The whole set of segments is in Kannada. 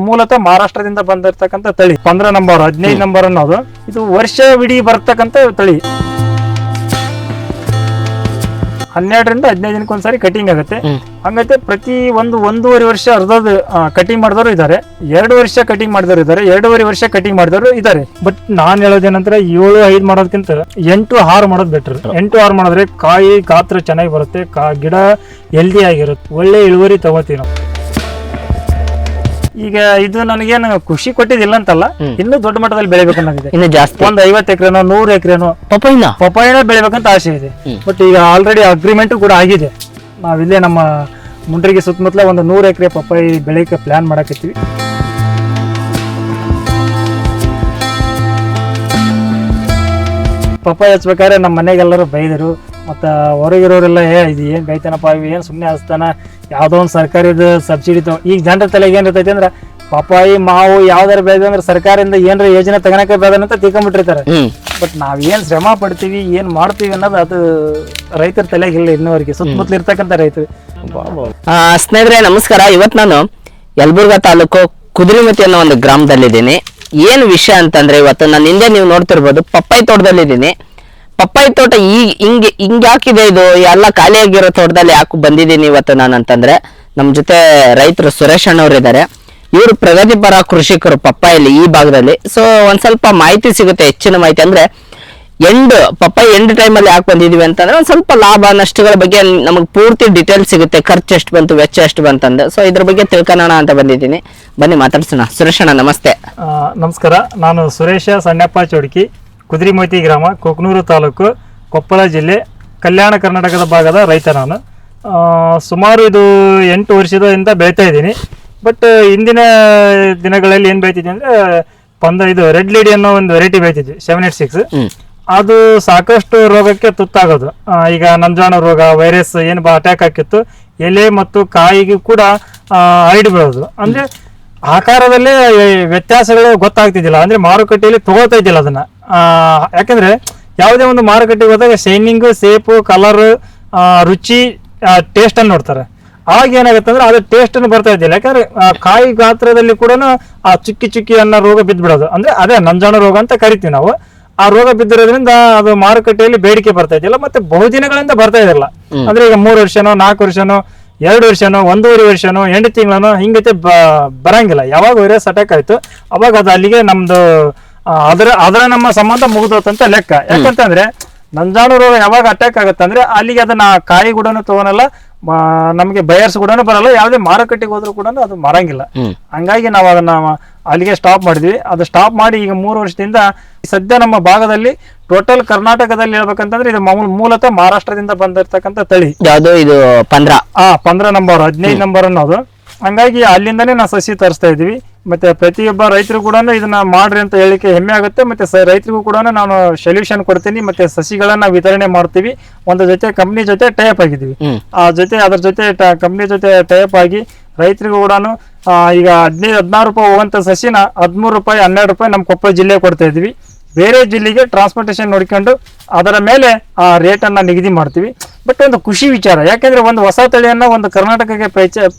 ಮೂಲತಃ ಮಹಾರಾಷ್ಟ್ರದಿಂದ ಬಂದಿರತಕ್ಕಂತ ತಳಿ 15 ನಂಬರ್ 15 ನಂಬರ್ ಅನ್ನೋದು ಇದು ವರ್ಷವಿಡೀ ಬರ್ತಕ್ಕಂತ ತಳಿ. 12ರಿಂದ 15 ದಿನಕ್ಕೊಂದ್ಸರಿ ಕಟಿಂಗ್ ಆಗುತ್ತೆ. ಹಂಗೈತೆ ಪ್ರತಿ ಒಂದೂವರೆ ವರ್ಷ ಅರ್ಧದ ಕಟಿಂಗ್ ಮಾಡಿದವರು ಇದ್ದಾರೆ, 2 ವರ್ಷ ಕಟಿಂಗ್ ಮಾಡಿದವರು ಇದ್ದಾರೆ, 2.5 ವರ್ಷ ಕಟಿಂಗ್ ಮಾಡಿದವರು ಇದ್ದಾರೆ. ಬಟ್ ನಾನ್ ಹೇಳೋದೇನಂದ್ರೆ 7-5 ಮಾಡೋದಕ್ಕಿಂತ 8-6 ಮಾಡೋದು ಬೆಟರ್. 8-6 ಮಾಡಿದ್ರೆ ಕಾಯಿ ಗಾತ್ರ ಚೆನ್ನಾಗಿ ಬರುತ್ತೆ, ಗಿಡ ಹೆಲ್ದಿ ಆಗಿರುತ್ತೆ, ಒಳ್ಳೆ ಇಳುವರಿ ತಗೋತೀವಿ ನಾವು. ಈಗ ಇದು ನನಗೇನು ಖುಷಿ ಕೊಟ್ಟಿದ್ದಿಲ್ಲ ಅಂತಲ್ಲ, ಇನ್ನೂ ದೊಡ್ಡ ಮಟ್ಟದಲ್ಲಿ ಬೆಳಿಬೇಕು ಅನ್ನೋದಿದೆ. ಇನ್ನು ಜಾಸ್ತಿ ಒಂದ್ 50 ಎಕರೆನೋ 100 ಎಕರೆನೋ ಪಪ್ಪಾಯಿನ ಬೆಳಿಬೇಕಂತ ಆಸೆ ಇದೆ. ಬಟ್ ಈಗ ಆಲ್ರೆಡಿ ಅಗ್ರಿಮೆಂಟ್ ಕೂಡ ಆಗಿದೆ. ನಾವಿಲ್ಲೇ ನಮ್ಮ ಮುಂಡ್ರಿಗೆ ಸುತ್ತಮುತ್ತಲ ಒಂದು 100 ಎಕರೆ ಪಪ್ಪಾಯಿ ಬೆಳೆಯಕ್ಕೆ ಪ್ಲಾನ್ ಮಾಡಕತ್ತೀವಿ. ಪಪ್ಪಾಯಿ ಹಚ್ಬೇಕಾದ್ರೆ ನಮ್ಮ ಮನೆಗೆಲ್ಲರೂ ಬೈದರು. ಮತ್ತು ಹೊರಗಿರೋರೆಲ್ಲ ಇದು ಏನು ಬೈತಾನಪ್ಪ, ಏನು ಸುಮ್ಮನೆ ಹಚ್ತಾನ, ಯಾವುದೋ ಒಂದು ಸರ್ಕಾರದ ಸಬ್ಸಿಡಿ ಈಗ ಜನರ ತಲೆಗೆ ಏನಿರ್ತೈತೆ ಅಂದ್ರೆ ಪಪ್ಪಾಯಿ ಮಾವು ಯಾವ್ದಾರು ಬೆಳೆದ ಅಂದ್ರೆ ಸರ್ಕಾರದಿಂದ ಏನಾರ ಯೋಜನೆ ತಗೋಣಕ್ಕೆ ಬೆಳೆದಂತ ತಿಳ್ಕೊಂಡ್ಬಿಟ್ಟಿರ್ತಾರೆ. ಬಟ್ ನಾವ್ ಏನ್ ಶ್ರಮ ಪಡ್ತೀವಿ ಏನ್ ಮಾಡ್ತೀವಿ ಅನ್ನೋದು ಅದು ರೈತರ ತಲೆಗೆ ಇಲ್ಲ ಇನ್ನೂವರೆಗೆ, ಸುತ್ತಮುತ್ತಲು ಇರ್ತಕ್ಕಂಥ ರೈತರು. ಸ್ನೇಹಿತರೆ ನಮಸ್ಕಾರ. ಇವತ್ತು ನಾನು ಯಲಬುರ್ಗಾ ತಾಲೂಕು ಕುದುರೆಮತಿ ಅನ್ನೋ ಒಂದು ಗ್ರಾಮದಲ್ಲಿದ್ದೀನಿ. ಏನು ವಿಷಯ ಅಂತಂದ್ರೆ, ಇವತ್ತು ನನ್ನ ಹಿಂದೆ ನೀವು ನೋಡ್ತಿರ್ಬೋದು ಪಪ್ಪಾಯಿ ತೋಟದಲ್ಲಿದ್ದೀನಿ. ಪಪ್ಪಾಯಿ ತೋಟ ಹಿಂಗ್ ಯಾಕಿದೆ, ಇದು ಎಲ್ಲ ಖಾಲಿಯಾಗಿರೋ ತೋಟದಲ್ಲಿ ಯಾಕೆ ಬಂದಿದ್ದೀನಿ ಇವತ್ತು ನಾನು ಅಂತಂದ್ರೆ, ನಮ್ ಜೊತೆ ರೈತರು ಸುರೇಶ್ ಅಣ್ಣವ್ರು ಇದ್ದಾರೆ. ಇವರು ಪ್ರಗತಿಪರ ಕೃಷಿಕರು ಪಪ್ಪಾಯಲ್ಲಿ ಈ ಭಾಗದಲ್ಲಿ. ಸೊ ಒಂದ್ ಸ್ವಲ್ಪ ಮಾಹಿತಿ ಸಿಗುತ್ತೆ, ಹೆಚ್ಚಿನ ಮಾಹಿತಿ. ಅಂದ್ರೆ ಪಪ್ಪಾಯಿ ಎಂಡ್ ಟೈಮಲ್ಲಿ ಯಾಕೆ ಬಂದಿದೀವಿ ಅಂತಂದ್ರೆ ಒಂದ್ ಸ್ವಲ್ಪ ಲಾಭ ನಷ್ಟಗಳ ಬಗ್ಗೆ ನಮಗೆ ಪೂರ್ತಿ ಡೀಟೇಲ್ಸ್ ಸಿಗುತ್ತೆ. ಖರ್ಚು ಎಷ್ಟು ಬಂತು, ವೆಚ್ಚ ಎಷ್ಟು ಬಂತಂದ್ರೆ. ಸೊ ಇದ್ರ ಬಗ್ಗೆ ತಿಳ್ಕೊಳ್ಳೋಣ ಅಂತ ಬಂದಿದ್ದೀನಿ. ಬನ್ನಿ ಮಾತಾಡ್ಸೋಣ. ಸುರೇಶ್ ಅಣ್ಣ ನಮಸ್ತೆ. ನಮಸ್ಕಾರ. ನಾನು ಸುರೇಶ ಸಣ್ಣಪ್ಪ ಚೋಡ್ಕಿ, ಕುದುರೆಮತಿ ಗ್ರಾಮ, ಕೊಕ್ನೂರು ತಾಲೂಕು, ಕೊಪ್ಪಳ ಜಿಲ್ಲೆ, ಕಲ್ಯಾಣ ಕರ್ನಾಟಕದ ಭಾಗದ ರೈತ. ನಾನು ಸುಮಾರು ಇದು 8 ವರ್ಷದಿಂದ ಬೆಳೀತಾ ಇದ್ದೀನಿ. ಬಟ್ ಇಂದಿನ ದಿನಗಳಲ್ಲಿ ಏನ್ ಬೆಳಿತಿದ್ವಿ ಅಂದ್ರೆ ಇದು ರೆಡ್ ಲೇಡಿ ಅನ್ನೋ ಒಂದು ವೆರೈಟಿ ಬೆಳಿತಿದ್ವಿ, 786. ಅದು ಸಾಕಷ್ಟು ರೋಗಕ್ಕೆ ತುತ್ತಾಗೋದು. ಈಗ ನಂಜಾಣ ರೋಗ, ವೈರಸ್ ಏನು ಅಟ್ಯಾಕ್ ಹಾಕಿತ್ತು, ಎಲೆ ಮತ್ತು ಕಾಯಿಗೂ ಕೂಡ ಹೈಡ್ ಬೀಳೋದು. ಅಂದ್ರೆ ಆಕಾರದಲ್ಲೇ ವ್ಯತ್ಯಾಸಗಳು ಗೊತ್ತಾಗ್ತಿದ್ದಿಲ್ಲ, ಅಂದ್ರೆ ಮಾರುಕಟ್ಟೆಯಲ್ಲಿ ತಗೋತಾ ಇದ್ದಿಲ್ಲ ಅದನ್ನ. ಯಾಕಂದ್ರೆ ಯಾವುದೇ ಒಂದು ಮಾರುಕಟ್ಟೆಗೆ ಹೋದಾಗ ಶೈನಿಂಗ್, ಸೇಪು, ಕಲರ್, ರುಚಿ, ಟೇಸ್ಟ್ ಅನ್ನು ನೋಡ್ತಾರೆ. ಆಗ ಏನಾಗುತ್ತೆ ಅಂದ್ರೆ ಅದು ಟೇಸ್ಟ್ ಅನ್ನು ಬರ್ತಾ ಇದ್ದಿಲ್ಲ. ಯಾಕಂದ್ರೆ ಕಾಯಿ ಗಾತ್ರದಲ್ಲಿ ಕೂಡ ಆ ಚುಕ್ಕಿ ಅನ್ನೋ ರೋಗ ಬಿದ್ದ್ಬಿಡೋದು. ಅಂದ್ರೆ ಅದೇ ನಂಜಾಣ ರೋಗ ಅಂತ ಕರಿತೀವಿ ನಾವು. ಆ ರೋಗ ಬಿದ್ದಿರೋದ್ರಿಂದ ಅದು ಮಾರುಕಟ್ಟೆಯಲ್ಲಿ ಬೇಡಿಕೆ ಬರ್ತಾ ಇದ್ದಿಲ್ಲ, ಮತ್ತೆ ಬಹುದಿನಗಳಿಂದ ಬರ್ತಾ ಇದಿಲ್ಲ. ಅಂದ್ರೆ ಈಗ 3 ವರ್ಷನೋ 4 ವರ್ಷನೋ 2 ವರ್ಷನೋ 1.5 ವರ್ಷನೋ 8 ತಿಂಗಳನೋ ಹಿಂಗೈತೆ ಬರಂಗಿಲ್ಲ. ಯಾವಾಗ ವೈರಸ್ ಅಟ್ಯಾಕ್ ಆಯ್ತು ಅವಾಗ ಅದು ಅಲ್ಲಿಗೆ ನಮ್ದು ಅದರ ನಮ್ಮ ಸಂಬಂಧ ಮುಗಿದೋತಂತ ಲೆಕ್ಕ. ಯಾಕಂತಂದ್ರೆ ನಂಜಾಣು ರೋಗ ಯಾವಾಗ ಅಟ್ಯಾಕ್ ಆಗುತ್ತೆ ಅಂದ್ರೆ ಅಲ್ಲಿಗೆ ಅದನ್ನ ಕಾಯಿ ಕೂಡ ತಗೋನಲ್ಲ, ನಮ್ಗೆ ಬಯರ್ಸ್ ಕೂಡ ಬರಲ್ಲ, ಯಾವುದೇ ಮಾರುಕಟ್ಟೆಗೆ ಹೋದ್ರು ಕೂಡ ಅದು ಮಾರಂಗಿಲ್ಲ. ಹಂಗಾಗಿ ನಾವು ಅದನ್ನ ಅಲ್ಲಿಗೆ ಸ್ಟಾಪ್ ಮಾಡಿದ್ವಿ. ಅದು ಸ್ಟಾಪ್ ಮಾಡಿ ಈಗ 3 ವರ್ಷದಿಂದ ಸದ್ಯ ನಮ್ಮ ಭಾಗದಲ್ಲಿ ಟೋಟಲ್ ಕರ್ನಾಟಕದಲ್ಲಿ ಹೇಳ್ಬೇಕಂತಂದ್ರೆ ಇದು ಮೂಲತಃ ಮಹಾರಾಷ್ಟ್ರದಿಂದ ಬಂದಿರತಕ್ಕಂತ ತಳಿ. ಯಾವ್ದು ಇದು 15 ನಂಬರ್ 15 ನಂಬರ್ ಅನ್ನೋದು. ಹಂಗಾಗಿ ಅಲ್ಲಿಂದಾನೇ ನಾವು ಸಸಿ ತರಿಸ್ತಾ ಇದೀವಿ. ಮತ್ತೆ ಪ್ರತಿಯೊಬ್ಬ ರೈತರು ಕೂಡ ಇದನ್ನ ಮಾಡ್ರಿ ಅಂತ ಹೇಳಿಕೆ ಹೆಮ್ಮೆ ಆಗುತ್ತೆ. ಮತ್ತೆ ರೈತರಿಗೂ ಕೂಡ ನಾನು ಸೊಲ್ಯೂಷನ್ ಕೊಡ್ತೀನಿ, ಮತ್ತೆ ಸಸಿಗಳನ್ನ ವಿತರಣೆ ಮಾಡ್ತೀವಿ. ಒಂದು ಜೊತೆ ಕಂಪ್ನಿ ಜೊತೆ ಟೈಪ್ ಆಗಿದ್ದೀವಿ. ಅದ್ರ ಜೊತೆ ಕಂಪ್ನಿ ಜೊತೆ ಟೈಪ್ ಆಗಿ ರೈತರಿಗೂ ಕೂಡ ಈಗ 15-16 ರೂಪಾಯಿ ಹೋಗುವಂತ ಸಸಿನ 13 ರೂಪಾಯಿ 12 ರೂಪಾಯಿ ನಮ್ಮ ಕೊಪ್ಪಳ ಜಿಲ್ಲೆ ಕೊಡ್ತಾ ಇದೀವಿ. ಬೇರೆ ಜಿಲ್ಲೆಗೆ ಟ್ರಾನ್ಸ್ಪೋರ್ಟೇಷನ್ ನೋಡ್ಕೊಂಡು ಅದರ ಮೇಲೆ ಆ ರೇಟ್ ಅನ್ನ ನಿಗದಿ ಮಾಡ್ತೀವಿ. ಬಟ್ ಒಂದು ಖುಷಿ ವಿಚಾರ, ಯಾಕೆಂದ್ರೆ ಒಂದು ಹೊಸ ತಳಿಯನ್ನ ಒಂದು ಕರ್ನಾಟಕಕ್ಕೆ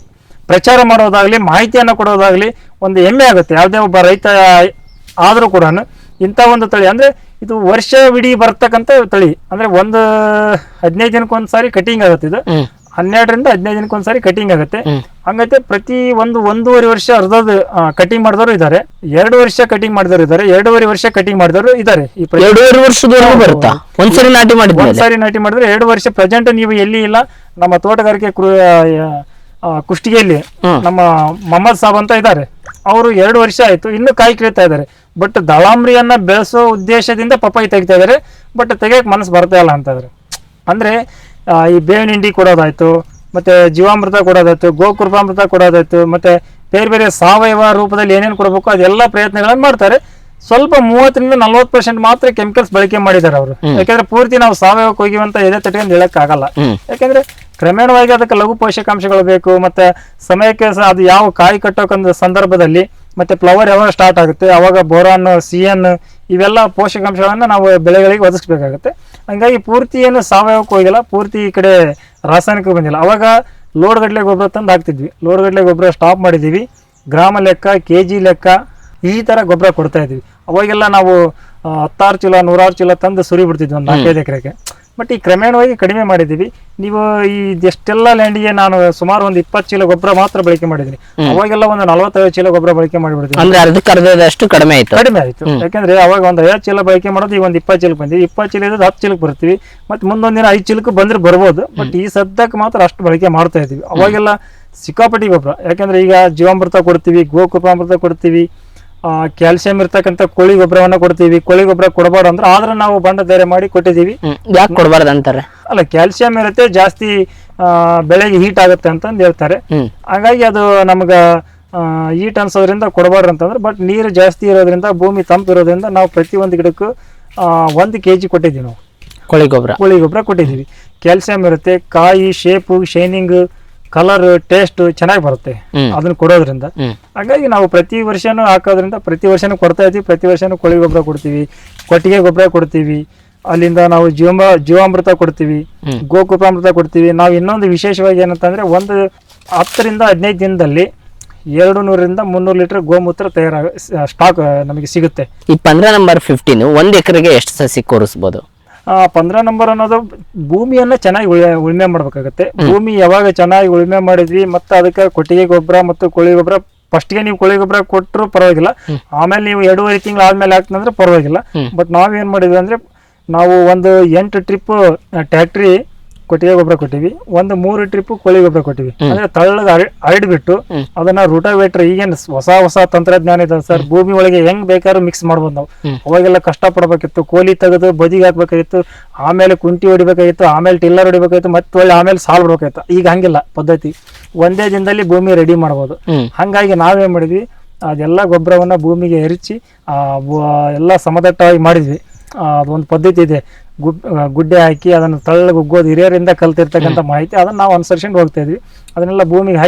ಪ್ರಚಾರ ಮಾಡೋದಾಗ್ಲಿ, ಮಾಹಿತಿಯನ್ನ ಕೊಡೋದಾಗ್ಲಿ ಒಂದು ಹೆಮ್ಮೆ ಆಗುತ್ತೆ. ಯಾವುದೇ ಒಬ್ಬ ರೈತ ಆದ್ರೂ ಕೂಡ ಇಂಥ ಒಂದು ತಳಿ ಅಂದ್ರೆ ಇದು ವರ್ಷವಿಡೀ ಬರ್ತಕ್ಕಂಥ ತಳಿ. ಅಂದ್ರೆ 15 ದಿನಕ್ಕೊಂದ್ಸಾರಿ ಕಟಿಂಗ್ ಆಗುತ್ತೆ. ಇದು 12ರಿಂದ 15 ದಿನಕ್ಕೊಂದ್ಸಾರಿ ಕಟಿಂಗ್ ಆಗುತ್ತೆ. ಹಂಗೈತೆ ಪ್ರತಿ ಒಂದೂವರೆ ವರ್ಷ ಅರ್ಧದ ಕಟಿಂಗ್ ಮಾಡಿದವರು ಇದ್ದಾರೆ, 2 ವರ್ಷ ಕಟಿಂಗ್ ಮಾಡಿದವರು ಇದ್ದಾರೆ, 2.5 ವರ್ಷ ಕಟಿಂಗ್ ಮಾಡಿದವರು ಇದ್ದಾರೆ. ಒಂದ್ಸರಿ ನಾಟಿ ಮಾಡಿದ್ರೆ 2 ವರ್ಷ. ಪ್ರೆಸೆಂಟ್ ನೀವು ಎಲ್ಲಿ ಇಲ್ಲ, ನಮ್ಮ ತೋಟಗಾರಿಕೆ ಕುಷ್ಟಗಿಯಲ್ಲಿ ನಮ್ಮ ಮೊಹಮ್ಮದ್ ಸಾಬ್ ಅಂತ ಇದ್ದಾರೆ. ಅವರು 2 ವರ್ಷ ಆಯ್ತು, ಇನ್ನು ಕಾಯಿ ಕೀಳ್ತಾ ಇದ್ದಾರೆ. ಬಟ್ ದಾಳಂಬ್ರಿಯನ್ನ ಬೆಳೆಸೋ ಉದ್ದೇಶದಿಂದ ಪಪ್ಪಾಯಿ ತೆಗಿತಾ ಇದಾರೆ. ಬಟ್ ತೆಗಿಯಕ್ ಮನಸ್ಸು ಬರ್ತಾ ಇಲ್ಲ ಅಂತ ಇದ್ರೆ. ಅಂದ್ರೆ ಈ ಬೇವಿನ ಹಿಂಡಿ ಕೊಡೋದಾಯ್ತು, ಮತ್ತೆ ಜೀವಾಮೃತ ಕೊಡೋದಾಯ್ತು, ಗೋಕೃಪಾಮೃತ ಕೊಡೋದಾಯ್ತು, ಮತ್ತೆ ಬೇರೆ ಬೇರೆ ಸಾವಯವ ರೂಪದಲ್ಲಿ ಏನೇನು ಕೊಡಬೇಕು ಅದೆಲ್ಲ ಪ್ರಯತ್ನಗಳನ್ನ ಮಾಡ್ತಾರೆ. ಸ್ವಲ್ಪ 30-40% ಮಾತ್ರ ಕೆಮಿಕಲ್ಸ್ ಬಳಕೆ ಮಾಡಿದ್ದಾರೆ ಅವರು. ಯಾಕಂದ್ರೆ ಪೂರ್ತಿ ನಾವು ಸಾವಯವಕ್ಕೆ ಹೋಗಿವಂತ ಎದೆ ತಟ್ಕೊಂಡು ಹೇಳಕ್ ಆಗಲ್ಲ. ಯಾಕಂದ್ರೆ ಕ್ರಮೇಣವಾಗಿ ಅದಕ್ಕೆ ಲಘು ಪೋಷಕಾಂಶಗಳು ಬೇಕು. ಮತ್ತೆ ಸಮಯಕ್ಕೆ ಅದು ಯಾವ ಕಾಯಿ ಕಟ್ಟೋಕಂದ ಸಂದರ್ಭದಲ್ಲಿ ಮತ್ತೆ ಫ್ಲವರ್ ಯಾವಾಗ ಸ್ಟಾರ್ಟ್ ಆಗುತ್ತೆ ಅವಾಗ ಬೋರಾನ್, ಸಿಎನ್ ಇವೆಲ್ಲ ಪೋಷಕಾಂಶಗಳನ್ನ ನಾವು ಬೆಳೆಗಳಿಗೆ ಒದಗಿಸ್ಬೇಕಾಗುತ್ತೆ. ಹಂಗಾಗಿ ಪೂರ್ತಿ ಏನು ಸಾವಯವಕ್ಕೆ ಹೋಗಿಲ್ಲ, ಪೂರ್ತಿ ಈ ಕಡೆ ರಾಸಾಯನಿಕ ಬಂದಿಲ್ಲ. ಅವಾಗ ಲೋಡ್ ಗಟ್ಟಲೆ ಗೊಬ್ಬರ ತಂದು ಹಾಕ್ತಿದ್ವಿ. ಲೋಡ್ ಗಟ್ಟಲೆ ಗೊಬ್ಬರ ಸ್ಟಾಪ್ ಮಾಡಿದೀವಿ. ಗ್ರಾಮ ಲೆಕ್ಕ ಕೆಜಿ ಲೆಕ್ಕ ಈ ತರ ಗೊಬ್ಬರ ಕೊಡ್ತಾ ಇದ್ವಿ. ಅವಾಗೆಲ್ಲ ನಾವು 16 ಚೀಲ 106 ಚೀಲ ತಂದು ಸುರಿ ಬಿಡ್ತಿದ್ವಿ ಒಂದು 4-5 ಎಕರೆಗೆ. ಬಟ್ ಈ ಕ್ರಮೇಣವಾಗಿ ಕಡಿಮೆ ಮಾಡಿದ್ದೀವಿ. ನೀವು ಈ ಎಷ್ಟೆಲ್ಲ ಲ್ಯಾಂಡಿಗೆ ನಾನು ಸುಮಾರು ಒಂದು 20 ಚೀಲ ಗೊಬ್ಬರ ಮಾತ್ರ ಬಳಕೆ ಮಾಡಿದ್ದೀನಿ. ಅವಾಗೆಲ್ಲ ಒಂದು 45 ಚೀಲ ಗೊಬ್ಬರ ಬಳಕೆ ಮಾಡಿಬಿಡ್ತೀವಿ. ಅಂದ್ರೆ ಅರ್ಧದಷ್ಟು ಕಡಿಮೆ ಆಯ್ತು. ಯಾಕಂದ್ರೆ ಅವಾಗ ಒಂದು 50 ಚೀಲ ಬಳಕೆ ಮಾಡೋದು, ಈಗ ಒಂದು 20 ಚೀಲಕ್ಕೆ ಬಂದಿವಿ. 20 ಚೀಲ ಇದ್ದು 10 ಚೀಲಕ್ಕೆ ಬರ್ತೀವಿ. ಮತ್ತೆ ಮುಂದೊಂದು ದಿನ 5 ಚೀಲಕ್ಕೆ ಬಂದ್ರೆ ಬರ್ಬೋದು. ಬಟ್ ಈ ಸದ್ಯಕ್ಕೆ ಮಾತ್ರ ಅಷ್ಟು ಬಳಕೆ ಮಾಡ್ತಾ ಇದ್ದೀವಿ. ಅವಾಗೆಲ್ಲ ಸಿಕ್ಕಾಪಟ್ಟಿ ಗೊಬ್ಬರ, ಯಾಕಂದ್ರೆ ಈಗ ಜೀವಾಮೃತ ಕೊಡ್ತೀವಿ, ಗೋಕೃಪಾಮೃತ ಕೊಡ್ತೀವಿ, ಕ್ಯಾಲ್ಸಿಯಂ ಇರ್ತಕ್ಕಂಥ ಕೋಳಿ ಗೊಬ್ಬರವನ್ನ ಕೊಡ್ತೀವಿ. ಕೋಳಿ ಗೊಬ್ಬರ ಕೊಡಬಾರ್ದು ಅಂದ್ರೆ ಆದ್ರೆ ನಾವು ಬಂಡ ಧೈರ್ಯ ಮಾಡಿ ಕೊಟ್ಟಿದ್ದೀವಿ. ಯಾಕೆ ಕೊಡಬಾರ್ದು ಅಂತಾರೆ? ಅಲ್ಲ, ಕ್ಯಾಲ್ಸಿಯಂ ಇರುತ್ತೆ, ಜಾಸ್ತಿ ಬೆಳೆಗೆ ಹೀಟ್ ಆಗುತ್ತೆ ಅಂತಂದು ಹೇಳ್ತಾರೆ. ಹಾಗಾಗಿ ಅದು ನಮ್ಗ ಹೀಟ್ ಅನ್ಸೋದ್ರಿಂದ ಕೊಡಬಾರ್ದು ಅಂತಂದ್ರೆ, ಬಟ್ ನೀರು ಜಾಸ್ತಿ ಇರೋದ್ರಿಂದ, ಭೂಮಿ ತಂಪು ಇರೋದ್ರಿಂದ ನಾವು ಪ್ರತಿ ಒಂದು ಗಿಡಕ್ಕೂ 1 kg ಕೊಟ್ಟಿದ್ದೀವಿ. ನಾವು ಕೋಳಿ ಗೊಬ್ಬರ ಕೊಟ್ಟಿದ್ದೀವಿ. ಕ್ಯಾಲ್ಸಿಯಂ ಇರುತ್ತೆ, ಕಾಯಿ ಶೇಪು, ಶೈನಿಂಗ್, ಕಲರ್, ಟೇಸ್ಟ್ ಚೆನ್ನಾಗಿ ಬರುತ್ತೆ ಅದನ್ನ ಕೊಡೋದ್ರಿಂದ. ಹಾಗಾಗಿ ನಾವು ಪ್ರತಿ ವರ್ಷನೂ ಹಾಕೋದ್ರಿಂದ ಪ್ರತಿ ವರ್ಷನೂ ಕೊಡ್ತಾ ಇದ್ದೀವಿ. ಪ್ರತಿ ವರ್ಷನೂ ಕೋಳಿ ಗೊಬ್ಬರ ಕೊಡ್ತೀವಿ, ಕೊಟ್ಟಿಗೆ ಗೊಬ್ಬರ ಕೊಡ್ತೀವಿ, ಅಲ್ಲಿಂದ ನಾವು ಜೀವಾಮೃತ ಕೊಡ್ತೀವಿ, ಗೋಕೃಪಾಮೃತ ಕೊಡ್ತೀವಿ. ನಾವು ಇನ್ನೊಂದು ವಿಶೇಷವಾಗಿ ಏನಂತಂದ್ರೆ, ಒಂದು 10 ರಿಂದ 15 ದಿನದಲ್ಲಿ 200 ರಿಂದ 300 ಲೀಟರ್ ಗೋಮೂತ್ರ ಸ್ಟಾಕ್ ನಮಗೆ ಸಿಗುತ್ತೆ. ಈ 15 ನಂಬರ್ 15 1 ಎಕರೆಗೆ ಎಷ್ಟು ಸಸಿ ಕೂರಿಸಬಹುದು? 15 ನಂಬರ್ ಅನ್ನೋದು ಭೂಮಿಯನ್ನ ಚೆನ್ನಾಗಿ ಉಳುಮೆ ಮಾಡ್ಬೇಕಾಗತ್ತೆ. ಭೂಮಿ ಯಾವಾಗ ಚೆನ್ನಾಗಿ ಉಳುಮೆ ಮಾಡಿದ್ವಿ, ಮತ್ತೆ ಅದಕ್ಕೆ ಕೊಟ್ಟಿಗೆ ಗೊಬ್ಬರ ಮತ್ತು ಕೋಳಿ ಗೊಬ್ಬರ, ಫಸ್ಟ್ಗೆ ನೀವು ಕೋಳಿ ಗೊಬ್ಬರ ಕೊಟ್ಟರು ಪರವಾಗಿಲ್ಲ, ಆಮೇಲೆ ನೀವು 2.5 ತಿಂಗಳು ಆದ್ಮೇಲೆ ಹಾಕ್ತಂದ್ರೆ ಪರವಾಗಿಲ್ಲ. ಬಟ್ ನಾವೇನ್ ಮಾಡಿದ್ವಿ ಅಂದ್ರೆ, ನಾವು ಒಂದು 8 ಟ್ರಿಪ್ ಟ್ಯಾಕ್ಟ್ರಿ ಕೊಟ್ಟಿಗೆ ಗೊಬ್ಬರ ಕೊಟ್ಟಿವಿ, ಒಂದು 3 ಟ್ರಿಪ್ ಕೋಳಿ ಗೊಬ್ಬರ ಕೊಟ್ಟಿವಿ. ಅಂದ್ರೆ ತಳ್ಳಗ ಹರಡ್ಬಿಟ್ಟು ಅದನ್ನ ರೂಟಾವೇಟರ್, ಈಗೇನು ಹೊಸ ತಂತ್ರಜ್ಞಾನ ಇದೆ ಸರ್, ಭೂಮಿ ಒಳಗೆ ಹೆಂಗ್ ಬೇಕಾದ್ರೂ ಮಿಕ್ಸ್ ಮಾಡ್ಬೋದು ನಾವು. ಅವಾಗೆಲ್ಲ ಕಷ್ಟ ಪಡ್ಬೇಕಿತ್ತು, ಕೋಲಿ ತೆಗೆದು ಬದಿಗೆ ಹಾಕ್ಬೇಕಾಗಿತ್ತು, ಆಮೇಲೆ ಕುಂಟಿ ಹೊಡಿಬೇಕಾಗಿತ್ತು, ಆಮೇಲೆ ಟಿಲ್ಲರ್ ಹೊಡಿಬೇಕಾಗಿತ್ತು, ಮತ್ತೆ ಒಳ್ಳೆ ಆಮೇಲೆ ಸಾಲ್ ಬಿಡ್ಬೇಕಾಗಿತ್ತು. ಈಗ ಹಂಗಿಲ್ಲ ಪದ್ಧತಿ, ಒಂದೇ ದಿನದಲ್ಲಿ ಭೂಮಿ ರೆಡಿ ಮಾಡ್ಬೋದು. ಹಂಗಾಗಿ ನಾವೇನ್ ಮಾಡಿದ್ವಿ, ಅದೆಲ್ಲ ಗೊಬ್ಬರವನ್ನ ಭೂಮಿಗೆ ಎರಚಿ ಎಲ್ಲ ಸಮತಟ್ಟಾಗಿ ಮಾಡಿದ್ವಿ. ಅದೊಂದು ಪದ್ಧತಿ ಇದೆ, ಗುಡ್ಡೆ ಹಾಕಿ ಅದನ್ನು ತಳ್ಳಗೆ ಉಗ್ಗೋದು, ಹಿರಿಯರಿಂದ ಕಲ್ತಿರ್ತಕ್ಕಂಥ ಮಾಹಿತಿ, ಅದನ್ನು ನಾವು ಅನುಸರಿಸ್ಕೊಂಡು ಹೋಗ್ತಾ ಇದ್ವಿ. ಅದನ್ನೆಲ್ಲ ಭೂಮಿಗೆ